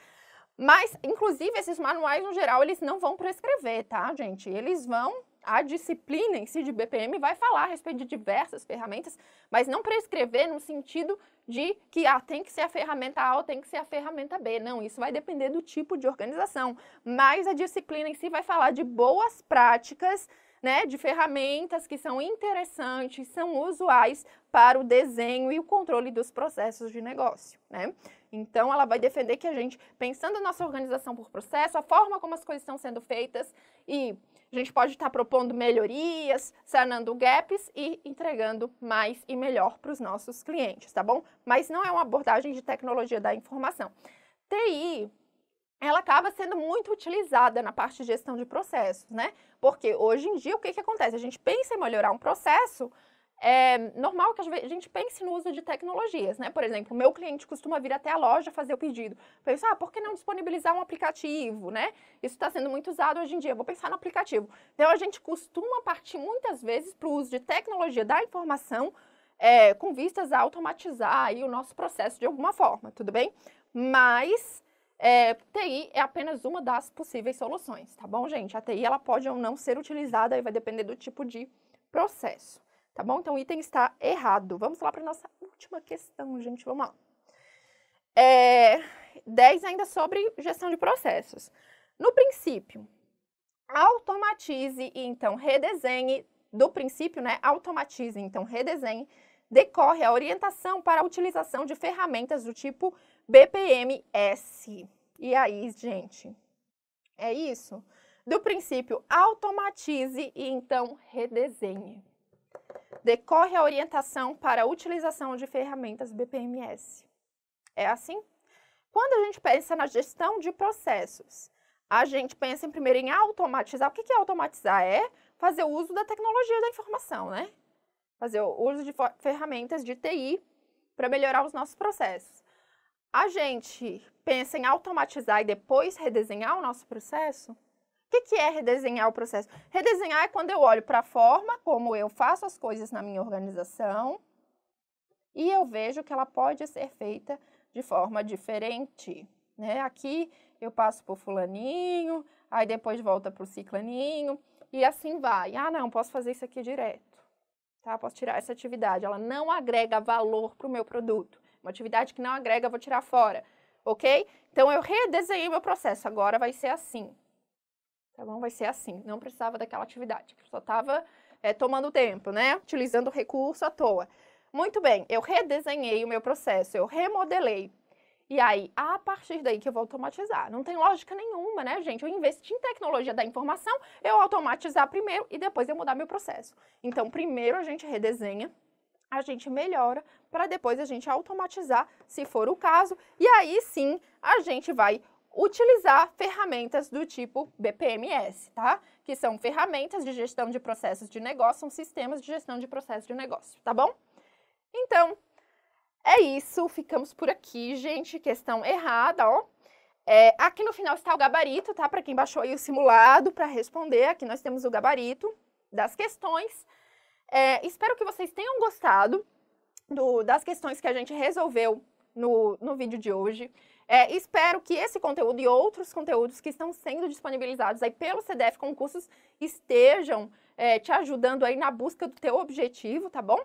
Mas, inclusive, esses manuais, no geral, eles não vão prescrever, tá, gente? Eles vão... A disciplina em si de BPM vai falar a respeito de diversas ferramentas, mas não prescrever no sentido de que tem que ser a ferramenta A ou tem que ser a ferramenta B. Não, isso vai depender do tipo de organização. Mas a disciplina em si vai falar de boas práticas, né, de ferramentas que são interessantes, são usuais para o desenho e o controle dos processos de negócio, né? Então, ela vai defender que a gente, pensando na nossa organização por processo, a forma como as coisas estão sendo feitas, e a gente pode estar propondo melhorias, sanando gaps e entregando mais e melhor para os nossos clientes, tá bom? Mas não é uma abordagem de tecnologia da informação. TI, ela acaba sendo muito utilizada na parte de gestão de processos, né? Porque hoje em dia, o que acontece? A gente pensa em melhorar um processo, é normal que a gente pense no uso de tecnologias, né? Por exemplo, o meu cliente costuma vir até a loja fazer o pedido. Penso, por que não disponibilizar um aplicativo, né? Isso está sendo muito usado hoje em dia, vou pensar no aplicativo. Então, a gente costuma partir muitas vezes para o uso de tecnologia da informação com vistas a automatizar aí o nosso processo de alguma forma, tudo bem? Mas TI é apenas uma das possíveis soluções, tá bom, gente? A TI, ela pode ou não ser utilizada, aí vai depender do tipo de processo, tá bom? Então, o item está errado. Vamos lá para a nossa última questão, gente, vamos lá. 10 ainda sobre gestão de processos. No princípio, automatize e então redesenhe, do princípio, né, automatize, então redesenhe, decorre a orientação para a utilização de ferramentas do tipo BPMS. E aí, gente, é isso? Do princípio, automatize e então redesenhe. Decorre a orientação para a utilização de ferramentas BPMS. É assim? Quando a gente pensa na gestão de processos, a gente pensa primeiro em automatizar. O que é automatizar? É fazer o uso da tecnologia da informação, né? Fazer o uso de ferramentas de TI para melhorar os nossos processos. A gente pensa em automatizar e depois redesenhar o nosso processo? O que é redesenhar o processo? Redesenhar é quando eu olho para a forma como eu faço as coisas na minha organização e eu vejo que ela pode ser feita de forma diferente, né? Aqui eu passo por fulaninho, aí depois volta para o ciclaninho e assim vai. Ah, não, posso fazer isso aqui direto, tá? Posso tirar essa atividade, ela não agrega valor para o meu produto. Uma atividade que não agrega, eu vou tirar fora, ok? Então, eu redesenhei meu processo, agora vai ser assim, tá bom? Vai ser assim, não precisava daquela atividade, só estava tomando tempo, né? Utilizando o recurso à toa. Muito bem, eu redesenhei o meu processo, eu remodelei. E aí, a partir daí que eu vou automatizar. Não tem lógica nenhuma, né, gente? Eu investi em tecnologia da informação, eu automatizar primeiro e depois eu mudar meu processo. Então, primeiro a gente redesenha, a gente melhora, para depois a gente automatizar, se for o caso. E aí, sim, a gente vai utilizar ferramentas do tipo BPMS, tá? Que são ferramentas de gestão de processos de negócio, são sistemas de gestão de processos de negócio, tá bom? Então, é isso, ficamos por aqui, gente. Questão errada, ó. Aqui no final está o gabarito, tá? Para quem baixou aí o simulado para responder, aqui nós temos o gabarito das questões. Espero que vocês tenham gostado das questões que a gente resolveu no vídeo de hoje. Espero que esse conteúdo e outros conteúdos que estão sendo disponibilizados aí pelo CDF Concursos estejam te ajudando aí na busca do teu objetivo, tá bom?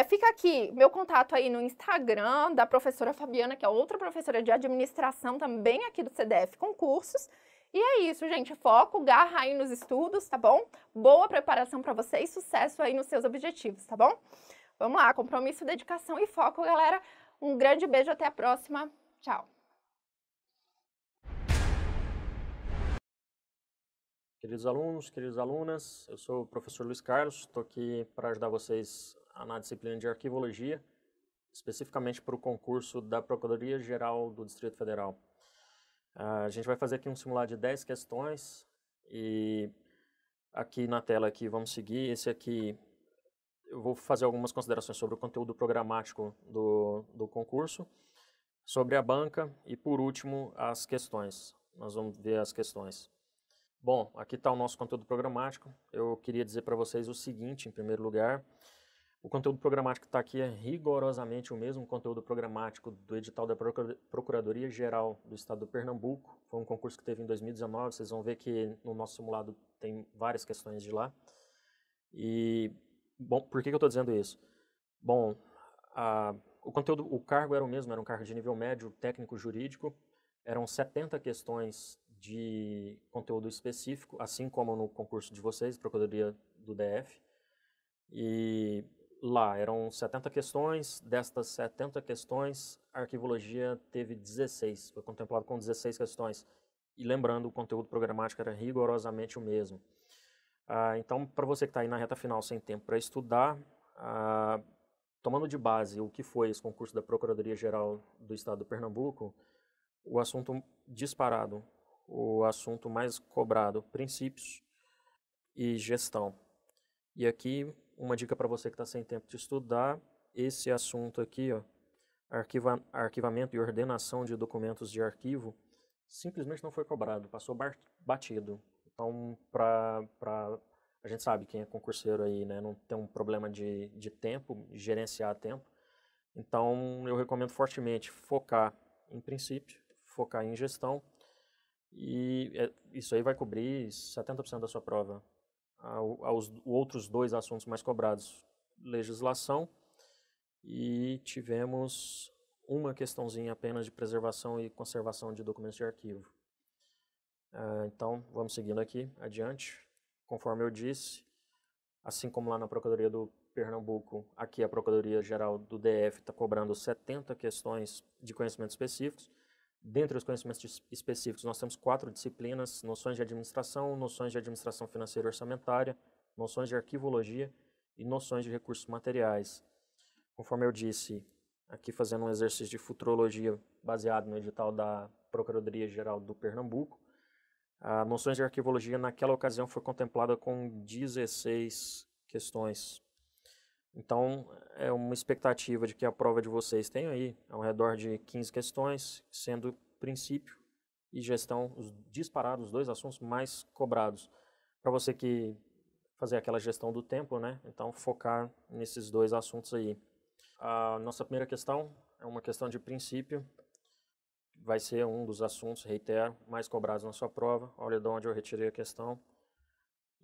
Fica aqui meu contato aí no Instagram da professora Fabiana, que é outra professora de administração também aqui do CDF Concursos. E é isso, gente. Foco, garra aí nos estudos, tá bom? Boa preparação para vocês, sucesso aí nos seus objetivos, tá bom? Vamos lá, compromisso, dedicação e foco, galera. Um grande beijo, até a próxima. Tchau. Queridos alunos, queridas alunas, eu sou o professor Luiz Carlos, estou aqui para ajudar vocês na disciplina de Arquivologia, especificamente para o concurso da Procuradoria-Geral do Distrito Federal. A gente vai fazer aqui um simulado de 10 questões e aqui na tela aqui vamos seguir. Esse aqui eu vou fazer algumas considerações sobre o conteúdo programático do concurso, sobre a banca e, por último, as questões. Nós vamos ver as questões. Bom, aqui está o nosso conteúdo programático. Eu queria dizer para vocês o seguinte, em primeiro lugar. O conteúdo programático que está aqui é rigorosamente o mesmo conteúdo programático do edital da Procuradoria-Geral do Estado do Pernambuco. Foi um concurso que teve em 2019, vocês vão ver que no nosso simulado tem várias questões de lá. E, bom, por que eu estou dizendo isso? Bom, o cargo era o mesmo, era um cargo de nível médio técnico jurídico. Eram 70 questões de conteúdo específico, assim como no concurso de vocês, Procuradoria do DF. E lá eram 70 questões, destas 70 questões, a arquivologia teve 16, foi contemplado com 16 questões. E lembrando, o conteúdo programático era rigorosamente o mesmo. Então, para você que está aí na reta final sem tempo para estudar, tomando de base o que foi esse concurso da Procuradoria-Geral do Estado do Pernambuco, o assunto disparado, o assunto mais cobrado, princípios e gestão. E aqui, uma dica para você que está sem tempo de estudar, esse assunto aqui, ó, arquivamento e ordenação de documentos de arquivo, simplesmente não foi cobrado, passou batido. Então, a gente sabe quem é concurseiro aí, né, não tem um problema de tempo, gerenciar tempo. Então, eu recomendo fortemente focar em princípio, focar em gestão, e isso aí vai cobrir 70% da sua prova. Os outros 2 assuntos mais cobrados, legislação, e tivemos uma questãozinha apenas de preservação e conservação de documentos de arquivo. Então, vamos seguindo aqui, adiante. Conforme eu disse, assim como lá na Procuradoria do Pernambuco, aqui a Procuradoria-Geral do DF está cobrando 70 questões de conhecimentos específicos. Dentre os conhecimentos específicos, nós temos 4 disciplinas: noções de administração financeira e orçamentária, noções de arquivologia e noções de recursos materiais. Conforme eu disse, aqui fazendo um exercício de futurologia baseado no edital da Procuradoria-Geral do Pernambuco, a noções de arquivologia naquela ocasião foi contemplada com 16 questões. Então, é uma expectativa de que a prova de vocês tenha aí ao redor de 15 questões, sendo princípio e gestão os disparados, os 2 assuntos mais cobrados. Para você que fazer aquela gestão do tempo, né? Então, focar nesses 2 assuntos aí. A nossa primeira questão é uma questão de princípio. Vai ser um dos assuntos, reitero, mais cobrados na sua prova. Olha de onde eu retirei a questão.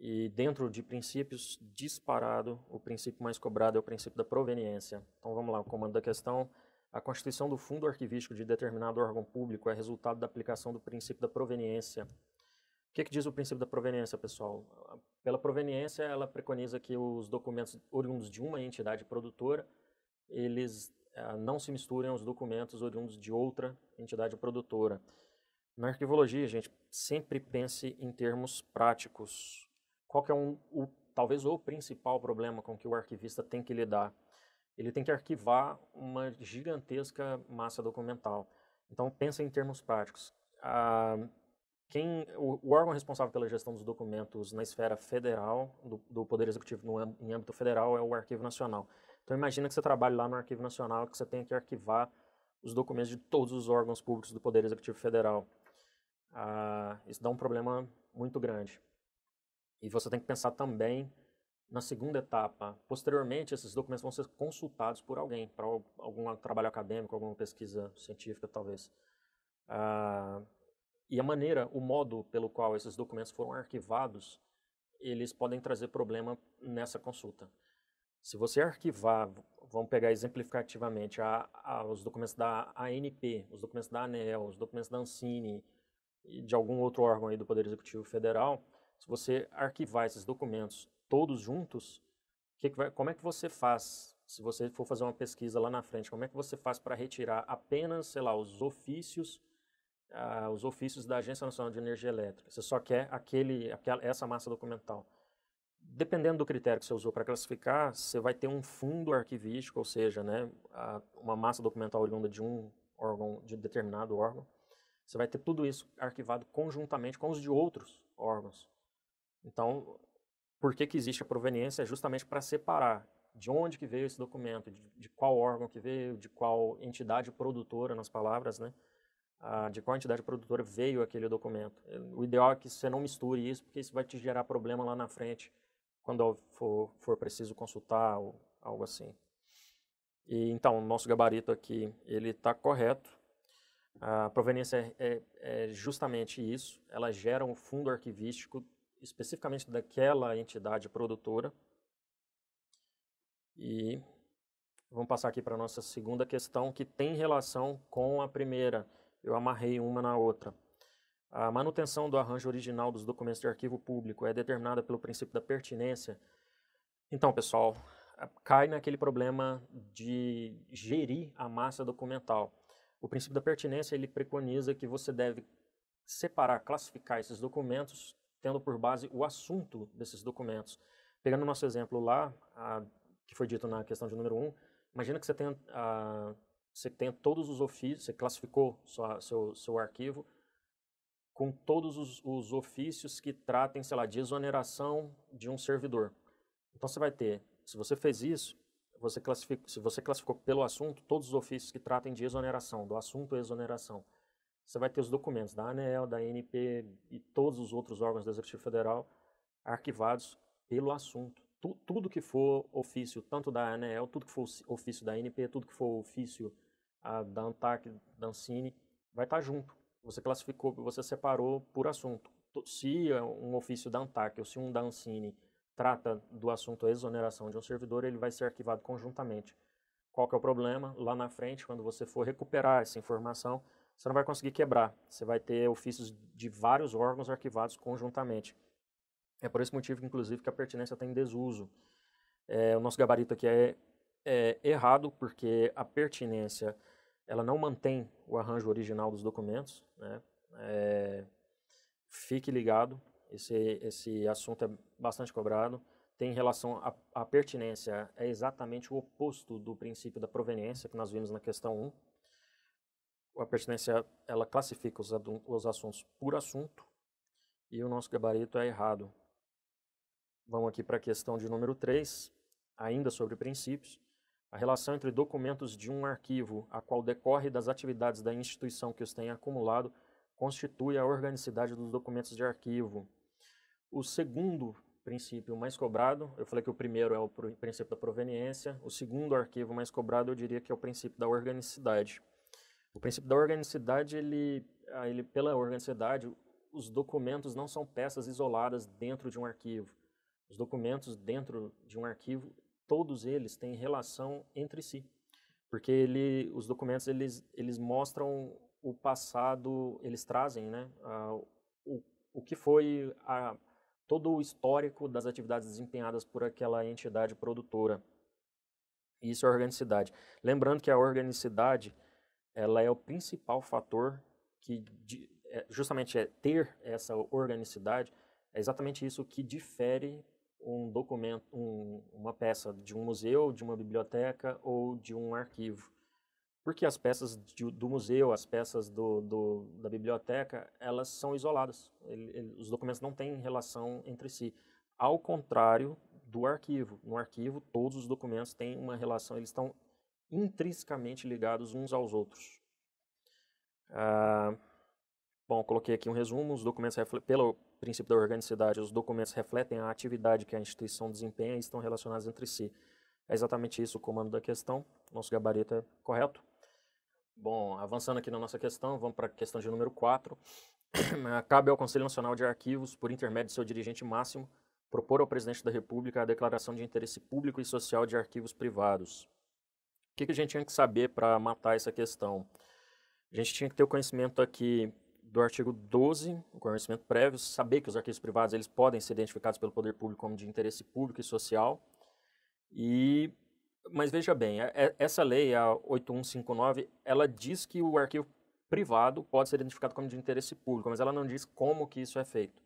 E dentro de princípios, disparado, o princípio mais cobrado é o princípio da proveniência. Então vamos lá, o comando da questão. A constituição do fundo arquivístico de determinado órgão público é resultado da aplicação do princípio da proveniência. O que diz o princípio da proveniência, pessoal? Pela proveniência, ela preconiza que os documentos oriundos de uma entidade produtora, eles não se misturem aos documentos oriundos de outra entidade produtora. Na arquivologia, gente, sempre pense em termos práticos. Qual que é talvez o principal problema com que o arquivista tem que lidar? Ele tem que arquivar uma gigantesca massa documental. Então, pensa em termos práticos. O órgão responsável pela gestão dos documentos na esfera federal, do Poder Executivo em âmbito federal, é o Arquivo Nacional. Então, imagina que você trabalha lá no Arquivo Nacional, que você tem que arquivar os documentos de todos os órgãos públicos do Poder Executivo Federal. Isso dá um problema muito grande. E você tem que pensar também na segunda etapa. Posteriormente, esses documentos vão ser consultados por alguém, para algum trabalho acadêmico, alguma pesquisa científica, talvez. E o modo pelo qual esses documentos foram arquivados, eles podem trazer problema nessa consulta. Se você arquivar, vamos pegar exemplificativamente, os documentos da ANP, os documentos da ANEEL, os documentos da Ancine e de algum outro órgão aí do Poder Executivo Federal, se você arquivar esses documentos todos juntos, como é que você faz, se você for fazer uma pesquisa lá na frente, como é que você faz para retirar apenas, sei lá, os ofícios da Agência Nacional de Energia Elétrica? Você só quer essa massa documental. Dependendo do critério que você usou para classificar, você vai ter um fundo arquivístico, ou seja, né, uma massa documental oriunda de um órgão, de determinado órgão. Você vai ter tudo isso arquivado conjuntamente com os de outros órgãos. Então, por que existe a proveniência? É justamente para separar de onde que veio esse documento, de qual órgão que veio, de qual entidade produtora, nas palavras, né? De qual entidade produtora veio aquele documento. O ideal é que você não misture isso, porque isso vai te gerar problema lá na frente, quando for preciso consultar ou algo assim. E então, o nosso gabarito aqui, ele está correto. A proveniência é justamente isso, ela gera um fundo arquivístico especificamente daquela entidade produtora. E vamos passar aqui para a nossa segunda questão, que tem relação com a primeira. Eu amarrei uma na outra. A manutenção do arranjo original dos documentos de arquivo público é determinada pelo princípio da pertinência. Então, pessoal, cai naquele problema de gerir a massa documental. O princípio da pertinência, ele preconiza que você deve separar, classificar esses documentos, tendo por base o assunto desses documentos. Pegando o nosso exemplo lá, que foi dito na questão de número 1, imagina que você tenha todos os ofícios, você classificou seu arquivo com todos os ofícios que tratem, sei lá, de exoneração de um servidor. Então você vai ter, se você fez isso, se você classificou pelo assunto, todos os ofícios que tratem de exoneração, do assunto exoneração. Você vai ter os documentos da ANEEL, da ANP e todos os outros órgãos do Executivo Federal arquivados pelo assunto. Tudo que for ofício, tanto da ANEEL, tudo que for ofício da ANP, tudo que for ofício da ANTAC, da Ancine, vai estar junto. você classificou, você separou por assunto. Se um ofício da ANTAC ou se um da Ancine trata do assunto a exoneração de um servidor, ele vai ser arquivado conjuntamente. Qual que é o problema? Lá na frente, quando você for recuperar essa informação, você não vai conseguir quebrar. Você vai ter ofícios de vários órgãos arquivados conjuntamente. É por esse motivo, inclusive, que a pertinência está em desuso. O nosso gabarito aqui é errado, porque a pertinência ela não mantém o arranjo original dos documentos, né? Fique ligado, esse assunto é bastante cobrado. Tem relação à pertinência, é exatamente o oposto do princípio da proveniência que nós vimos na questão 1. A pertinência, ela classifica os assuntos por assunto e o nosso gabarito é errado. Vamos aqui para a questão de número 3, ainda sobre princípios. A relação entre documentos de um arquivo, a qual decorre das atividades da instituição que os tenha acumulado, constitui a organicidade dos documentos de arquivo. O segundo princípio mais cobrado, eu falei que o primeiro é o princípio da proveniência, o segundo arquivo mais cobrado eu diria que é o princípio da organicidade. O princípio da organicidade, pela organicidade, os documentos não são peças isoladas dentro de um arquivo. Os documentos dentro de um arquivo, todos eles têm relação entre si, porque os documentos eles mostram o passado, eles trazem, né, o que foi todo o histórico das atividades desempenhadas por aquela entidade produtora. Isso é organicidade. Lembrando que a organicidade ela é o principal fator que justamente ter essa organicidade é exatamente isso que difere um documento, uma peça de um museu, de uma biblioteca ou de um arquivo. Porque as peças do museu, as peças da biblioteca, elas são isoladas. Os documentos não têm relação entre si. Ao contrário do arquivo. No arquivo, todos os documentos têm uma relação, eles estão intrinsecamente ligados uns aos outros. Bom, coloquei aqui um resumo. Os documentos, pelo princípio da organicidade, os documentos refletem a atividade que a instituição desempenha e estão relacionados entre si. É exatamente isso o comando da questão. Nosso gabarito é correto. Bom, avançando aqui na nossa questão, vamos para a questão de número 4. Cabe ao Conselho Nacional de Arquivos, por intermédio de seu dirigente máximo, propor ao Presidente da República a declaração de interesse público e social de arquivos privados. O que a gente tinha que saber para matar essa questão? A gente tinha que ter o conhecimento aqui do artigo 12, o conhecimento prévio, saber que os arquivos privados eles podem ser identificados pelo poder público como de interesse público e social. Mas veja bem, essa lei, a 8159, ela diz que o arquivo privado pode ser identificado como de interesse público, mas ela não diz como que isso é feito.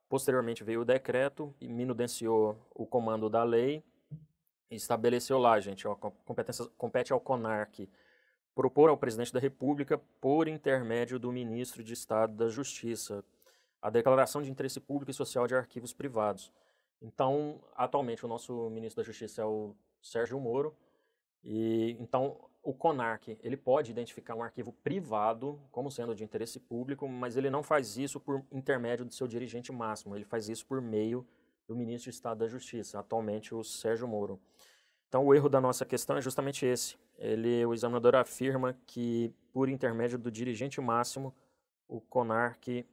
Posteriormente veio o decreto e minudenciou o comando da lei e estabeleceu lá, gente, compete ao CONARC propor ao Presidente da República, por intermédio do Ministro de Estado da Justiça, a declaração de interesse público e social de arquivos privados. Então, atualmente, o nosso Ministro da Justiça é o Sérgio Moro, e então o CONARC ele pode identificar um arquivo privado como sendo de interesse público, mas ele não faz isso por intermédio do seu dirigente máximo, ele faz isso por meio do Ministro de Estado da Justiça, atualmente o Sérgio Moro. Então, o erro da nossa questão é justamente esse. O examinador afirma que, por intermédio do dirigente máximo, o CONARC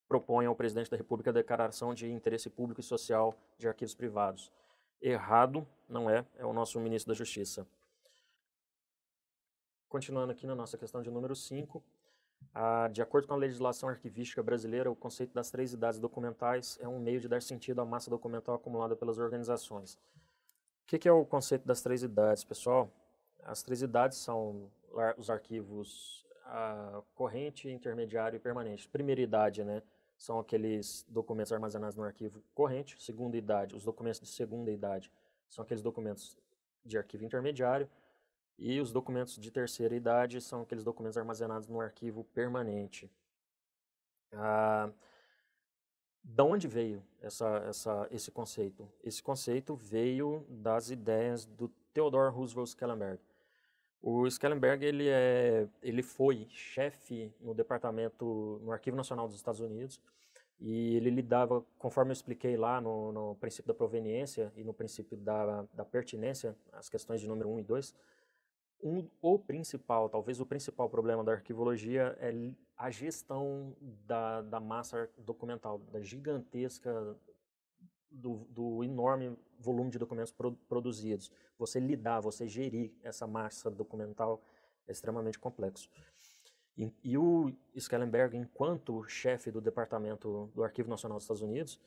propõe ao Presidente da República a declaração de interesse público e social de arquivos privados. Errado, não é o nosso Ministro da Justiça. Continuando aqui na nossa questão de número 5, de acordo com a legislação arquivística brasileira, o conceito das 3 idades documentais é um meio de dar sentido à massa documental acumulada pelas organizações. O que é o conceito das 3 idades, pessoal? As 3 idades são os arquivos corrente, intermediário e permanente. Primeira idade, né, são aqueles documentos armazenados no arquivo corrente. Segunda idade, os documentos de segunda idade são aqueles documentos de arquivo intermediário. E os documentos de terceira idade são aqueles documentos armazenados no arquivo permanente. De onde veio esse conceito? Esse conceito veio das ideias do Theodore Roosevelt Schellenberg. O Schellenberg ele foi chefe no Arquivo Nacional dos Estados Unidos, e ele lidava, conforme eu expliquei lá no princípio da proveniência e no princípio da pertinência, as questões de número 1 e 2, talvez o principal problema da arquivologia é a gestão da massa documental, da gigantesca, do enorme volume de documentos produzidos. Você lidar, você gerir essa massa documental é extremamente complexo. E o Schellenberg, enquanto chefe do Departamento do Arquivo Nacional dos Estados Unidos,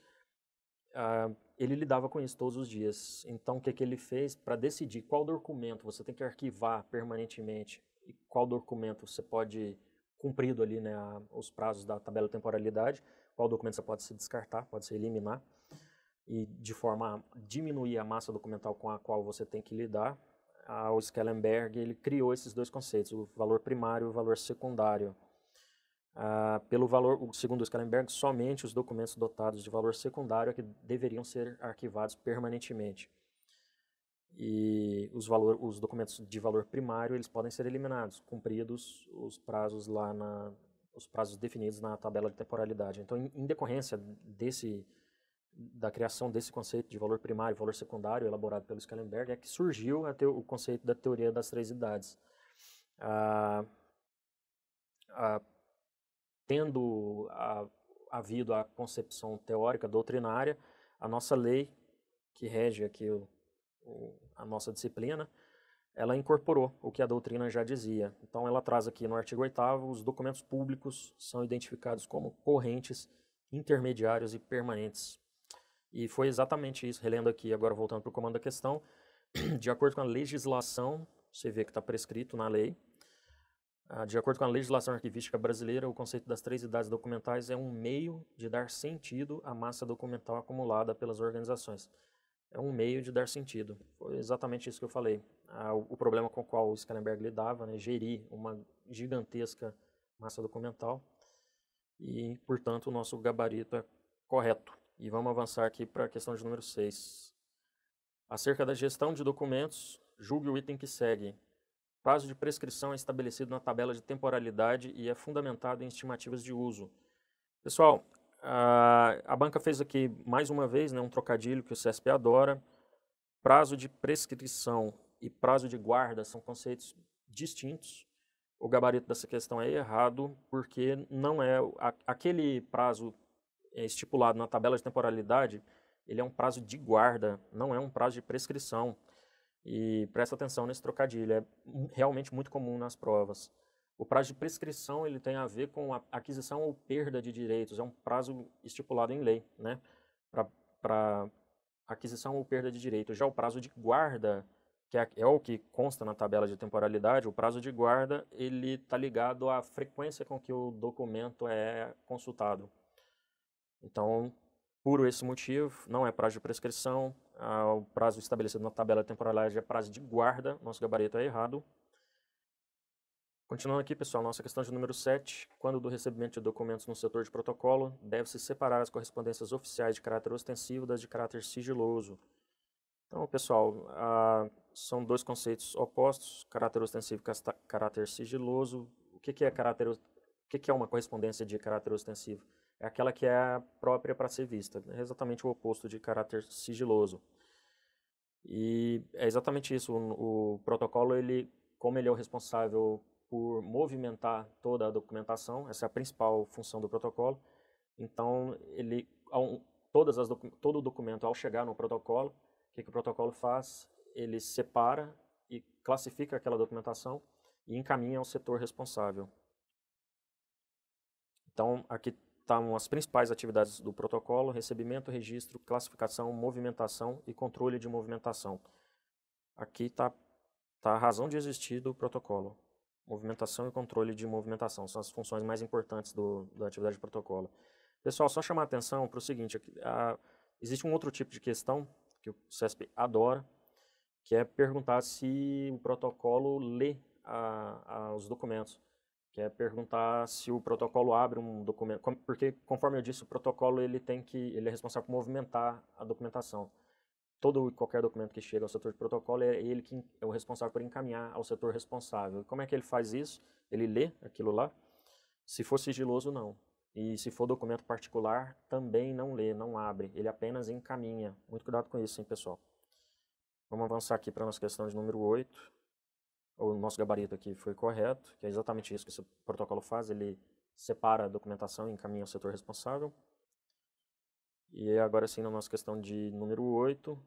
ele lidava com isso todos os dias. Então, o que ele fez para decidir qual documento você tem que arquivar permanentemente e qual documento você pode, cumprido ali, né, os prazos da tabela de temporalidade, qual documento você pode se descartar, pode se eliminar, e de forma a diminuir a massa documental com a qual você tem que lidar, o Schellenberg ele criou esses dois conceitos, o valor primário e o valor secundário. Segundo o Schellenberg, somente os documentos dotados de valor secundário é que deveriam ser arquivados permanentemente. E os documentos de valor primário eles podem ser eliminados, cumpridos os prazos os prazos definidos na tabela de temporalidade. Então, em decorrência da criação desse conceito de valor primário e valor secundário elaborado pelo Schellenberg, é que surgiu o conceito da teoria das três idades. Tendo havido a concepção teórica doutrinária, a nossa lei, que rege aqui a nossa disciplina, ela incorporou o que a doutrina já dizia. Então, ela traz aqui no artigo 8º, os documentos públicos são identificados como correntes, intermediários e permanentes. E foi exatamente isso, relendo aqui, agora voltando para o comando da questão, de acordo com a legislação, você vê que está prescrito na lei, de acordo com a legislação arquivística brasileira, o conceito das três idades documentais é um meio de dar sentido à massa documental acumulada pelas organizações. É um meio de dar sentido. Foi exatamente isso que eu falei. O problema com o qual o Schellenberg lidava, né, gerir uma gigantesca massa documental e, portanto, o nosso gabarito é correto. E vamos avançar aqui para a questão de número 6. Acerca da gestão de documentos, julgue o item que segue. Prazo de prescrição é estabelecido na tabela de temporalidade e é fundamentado em estimativas de uso. Pessoal, a banca fez aqui mais uma vez, né, um trocadilho que o CSP adora. Prazo de prescrição e prazo de guarda são conceitos distintos. O gabarito dessa questão é errado porque não é aquele prazo estipulado na tabela de temporalidade, ele é um prazo de guarda, não é um prazo de prescrição. E presta atenção nesse trocadilho, é realmente muito comum nas provas. O prazo de prescrição ele tem a ver com a aquisição ou perda de direitos, é um prazo estipulado em lei, né, para aquisição ou perda de direitos. Já o prazo de guarda, que é o que consta na tabela de temporalidade, o prazo de guarda ele está ligado à frequência com que o documento é consultado. Então, por esse motivo, não é prazo de prescrição, o prazo estabelecido na tabela de temporalidade é prazo de guarda, nosso gabarito é errado. Continuando aqui, pessoal, nossa questão de número 7, quando do recebimento de documentos no setor de protocolo, deve-se separar as correspondências oficiais de caráter ostensivo das de caráter sigiloso. Então, pessoal, são dois conceitos opostos, caráter ostensivo e caráter sigiloso. O que é uma correspondência de caráter ostensivo? É aquela que é própria para ser vista. É exatamente o oposto de caráter sigiloso. E é exatamente isso. O protocolo, como ele é o responsável por movimentar toda a documentação, essa é a principal função do protocolo, então todo o documento, ao chegar no protocolo, o que o protocolo faz? Ele separa e classifica aquela documentação e encaminha ao setor responsável. Então, aqui estão as principais atividades do protocolo: recebimento, registro, classificação, movimentação e controle de movimentação. Aqui está a razão de existir do protocolo. Movimentação e controle de movimentação são as funções mais importantes da atividade de protocolo. Pessoal, só chamar a atenção para o seguinte, existe um outro tipo de questão que o CESP adora, que é perguntar se o protocolo lê os documentos. Que é perguntar se o protocolo abre um documento, porque, conforme eu disse, o protocolo ele é responsável por movimentar a documentação. Todo e qualquer documento que chega ao setor de protocolo é ele que é o responsável por encaminhar ao setor responsável. Como é que ele faz isso? Ele lê aquilo lá. Se for sigiloso, não. E se for documento particular, também não lê, não abre. Ele apenas encaminha. Muito cuidado com isso, hein, pessoal. Vamos avançar aqui para a nossa questão de número 8. o nosso gabarito aqui foi correto, que é exatamente isso que esse protocolo faz, ele separa a documentação e encaminha ao setor responsável. E agora sim, na nossa questão de número 8,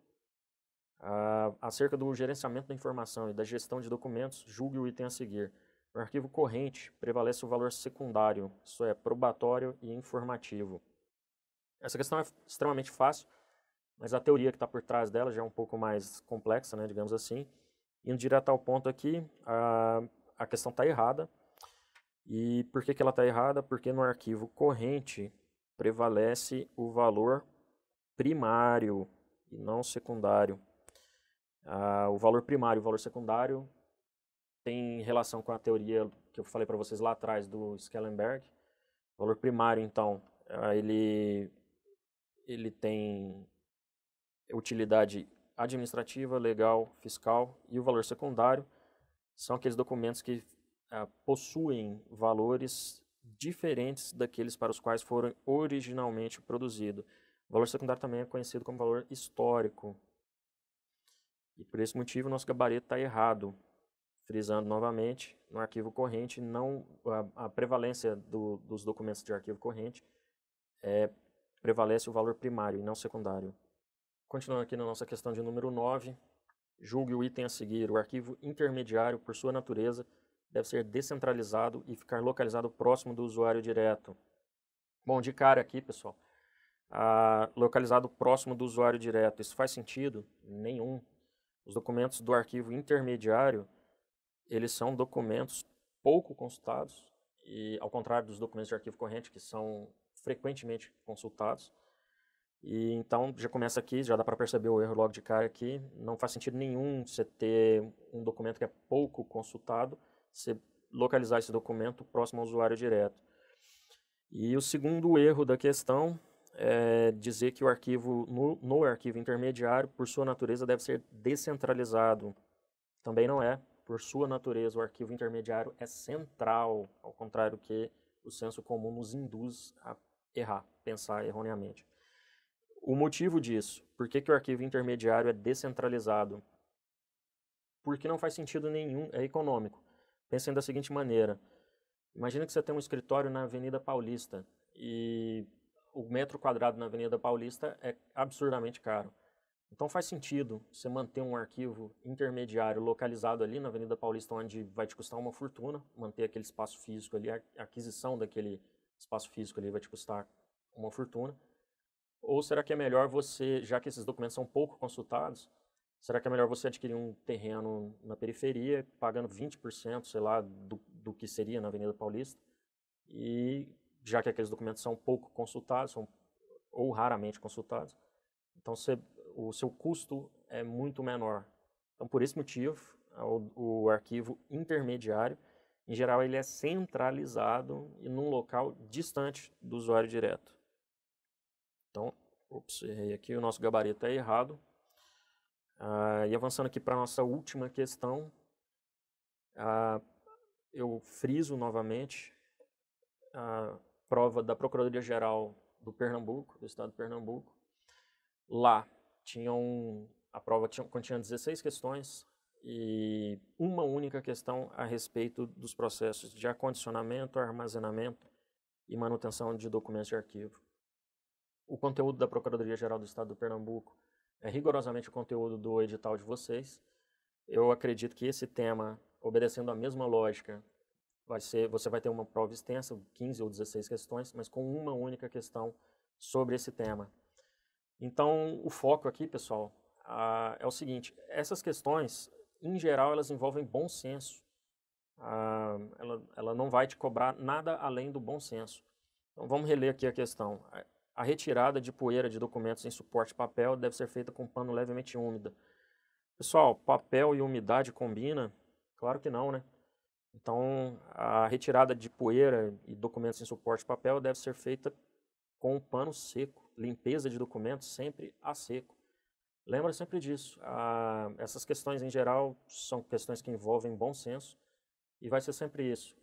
acerca do gerenciamento da informação e da gestão de documentos, julgue o item a seguir. No arquivo corrente, prevalece o valor secundário, isso é, probatório e informativo. Essa questão é extremamente fácil, mas a teoria que está por trás dela já é um pouco mais complexa, né, digamos assim. Indo direto ao ponto aqui, a questão está errada. E por que ela está errada? Porque no arquivo corrente prevalece o valor primário e não secundário. O valor primário e o valor secundário tem relação com a teoria que eu falei para vocês lá atrás do Schellenberg. O valor primário, então, ele tem utilidade administrativa, legal, fiscal, e o valor secundário são aqueles documentos que possuem valores diferentes daqueles para os quais foram originalmente produzidos. O valor secundário também é conhecido como valor histórico. E por esse motivo, o nosso gabarito está errado. Frisando novamente, no arquivo corrente, a prevalência dos documentos de arquivo corrente prevalece o valor primário e não secundário. Continuando aqui na nossa questão de número 9, julgue o item a seguir. O arquivo intermediário, por sua natureza, deve ser descentralizado e ficar localizado próximo do usuário direto. Bom, de cara aqui, pessoal, localizado próximo do usuário direto, isso faz sentido? Nenhum. Os documentos do arquivo intermediário, eles são documentos pouco consultados, e ao contrário dos documentos de arquivo corrente, que são frequentemente consultados. E então já começa aqui, já dá para perceber o erro logo de cara aqui. Não faz sentido nenhum você ter um documento que é pouco consultado, você localizar esse documento próximo ao usuário direto. E o segundo erro da questão é dizer que o arquivo, no arquivo intermediário, por sua natureza, deve ser descentralizado. Também não é. Por sua natureza, o arquivo intermediário é central, ao contrário que o senso comum nos induz a errar, pensar erroneamente. O motivo disso, por que o arquivo intermediário é descentralizado? Porque não faz sentido nenhum, é econômico. Pensem da seguinte maneira, imagina que você tem um escritório na Avenida Paulista e o metro quadrado na Avenida Paulista é absurdamente caro. Então faz sentido você manter um arquivo intermediário localizado ali na Avenida Paulista, onde vai te custar uma fortuna, manter aquele espaço físico ali, a aquisição daquele espaço físico ali vai te custar uma fortuna. Ou será que é melhor você, já que esses documentos são pouco consultados, será que é melhor você adquirir um terreno na periferia, pagando 20%, sei lá, do que seria na Avenida Paulista, e já que aqueles documentos são pouco consultados, ou raramente consultados, então o seu custo é muito menor. Então, por esse motivo, o arquivo intermediário, em geral, ele é centralizado e num local distante do usuário direto. Então, errei aqui, o nosso gabarito é errado. E avançando aqui para a nossa última questão, eu friso novamente a prova da Procuradoria-Geral do Pernambuco, do Estado de Pernambuco. Lá, a prova continha 16 questões e uma única questão a respeito dos processos de acondicionamento, armazenamento e manutenção de documentos de arquivo. O conteúdo da Procuradoria-Geral do Estado do Pernambuco é rigorosamente o conteúdo do edital de vocês. Eu acredito que esse tema, obedecendo a mesma lógica, você vai ter uma prova extensa, 15 ou 16 questões, mas com uma única questão sobre esse tema. Então, o foco aqui, pessoal, é o seguinte, essas questões, em geral, elas envolvem bom senso. Ela não vai te cobrar nada além do bom senso. Então, vamos reler aqui a questão. A retirada de poeira de documentos em suporte papel deve ser feita com pano levemente úmido. Pessoal, papel e umidade combina? Claro que não, né? Então, a retirada de poeira e documentos em suporte papel deve ser feita com um pano seco. Limpeza de documentos sempre a seco. Lembra sempre disso. Essas questões, em geral, são questões que envolvem bom senso e vai ser sempre isso.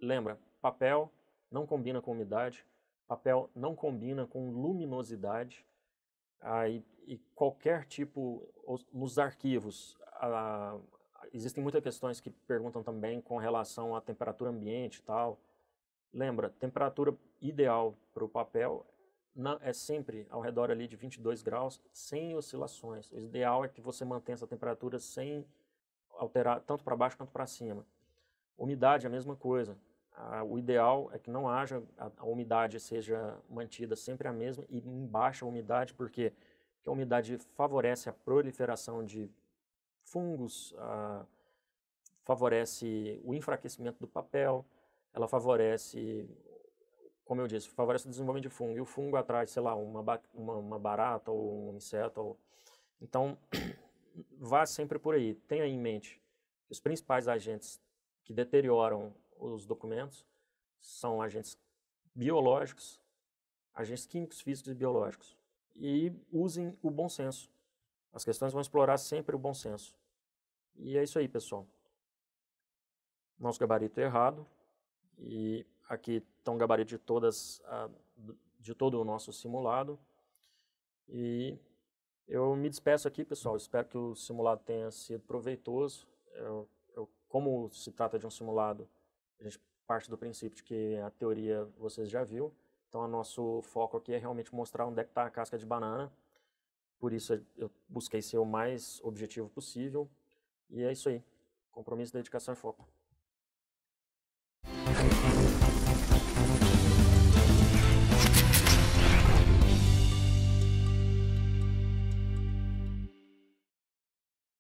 Lembra, papel não combina com umidade, papel não combina com luminosidade, e qualquer tipo, nos arquivos, existem muitas questões que perguntam também com relação à temperatura ambiente e tal. Lembra, temperatura ideal para o papel é sempre ao redor ali de 22 graus, sem oscilações. O ideal é que você mantenha essa temperatura sem alterar tanto para baixo quanto para cima. Umidade é a mesma coisa. O ideal é que não haja, a umidade seja mantida sempre a mesma e em baixa umidade, porque a umidade favorece a proliferação de fungos, favorece o enfraquecimento do papel, ela favorece, como eu disse, favorece o desenvolvimento de fungo. E o fungo atrai, sei lá, uma barata ou um inseto. Então, vá sempre por aí. Tenha em mente que os principais agentes que deterioram os documentos são agentes biológicos, agentes químicos, físicos e biológicos. E usem o bom senso. As questões vão explorar sempre o bom senso. E é isso aí, pessoal. Nosso gabarito é errado. E aqui está um gabarito de todo o nosso simulado. E eu me despeço aqui, pessoal. Espero que o simulado tenha sido proveitoso. Como se trata de um simulado, a gente parte do princípio de que a teoria vocês já viu. Então, o nosso foco aqui é realmente mostrar onde é que está a casca de banana. Por isso, eu busquei ser o mais objetivo possível. E é isso aí. Compromisso, dedicação e foco.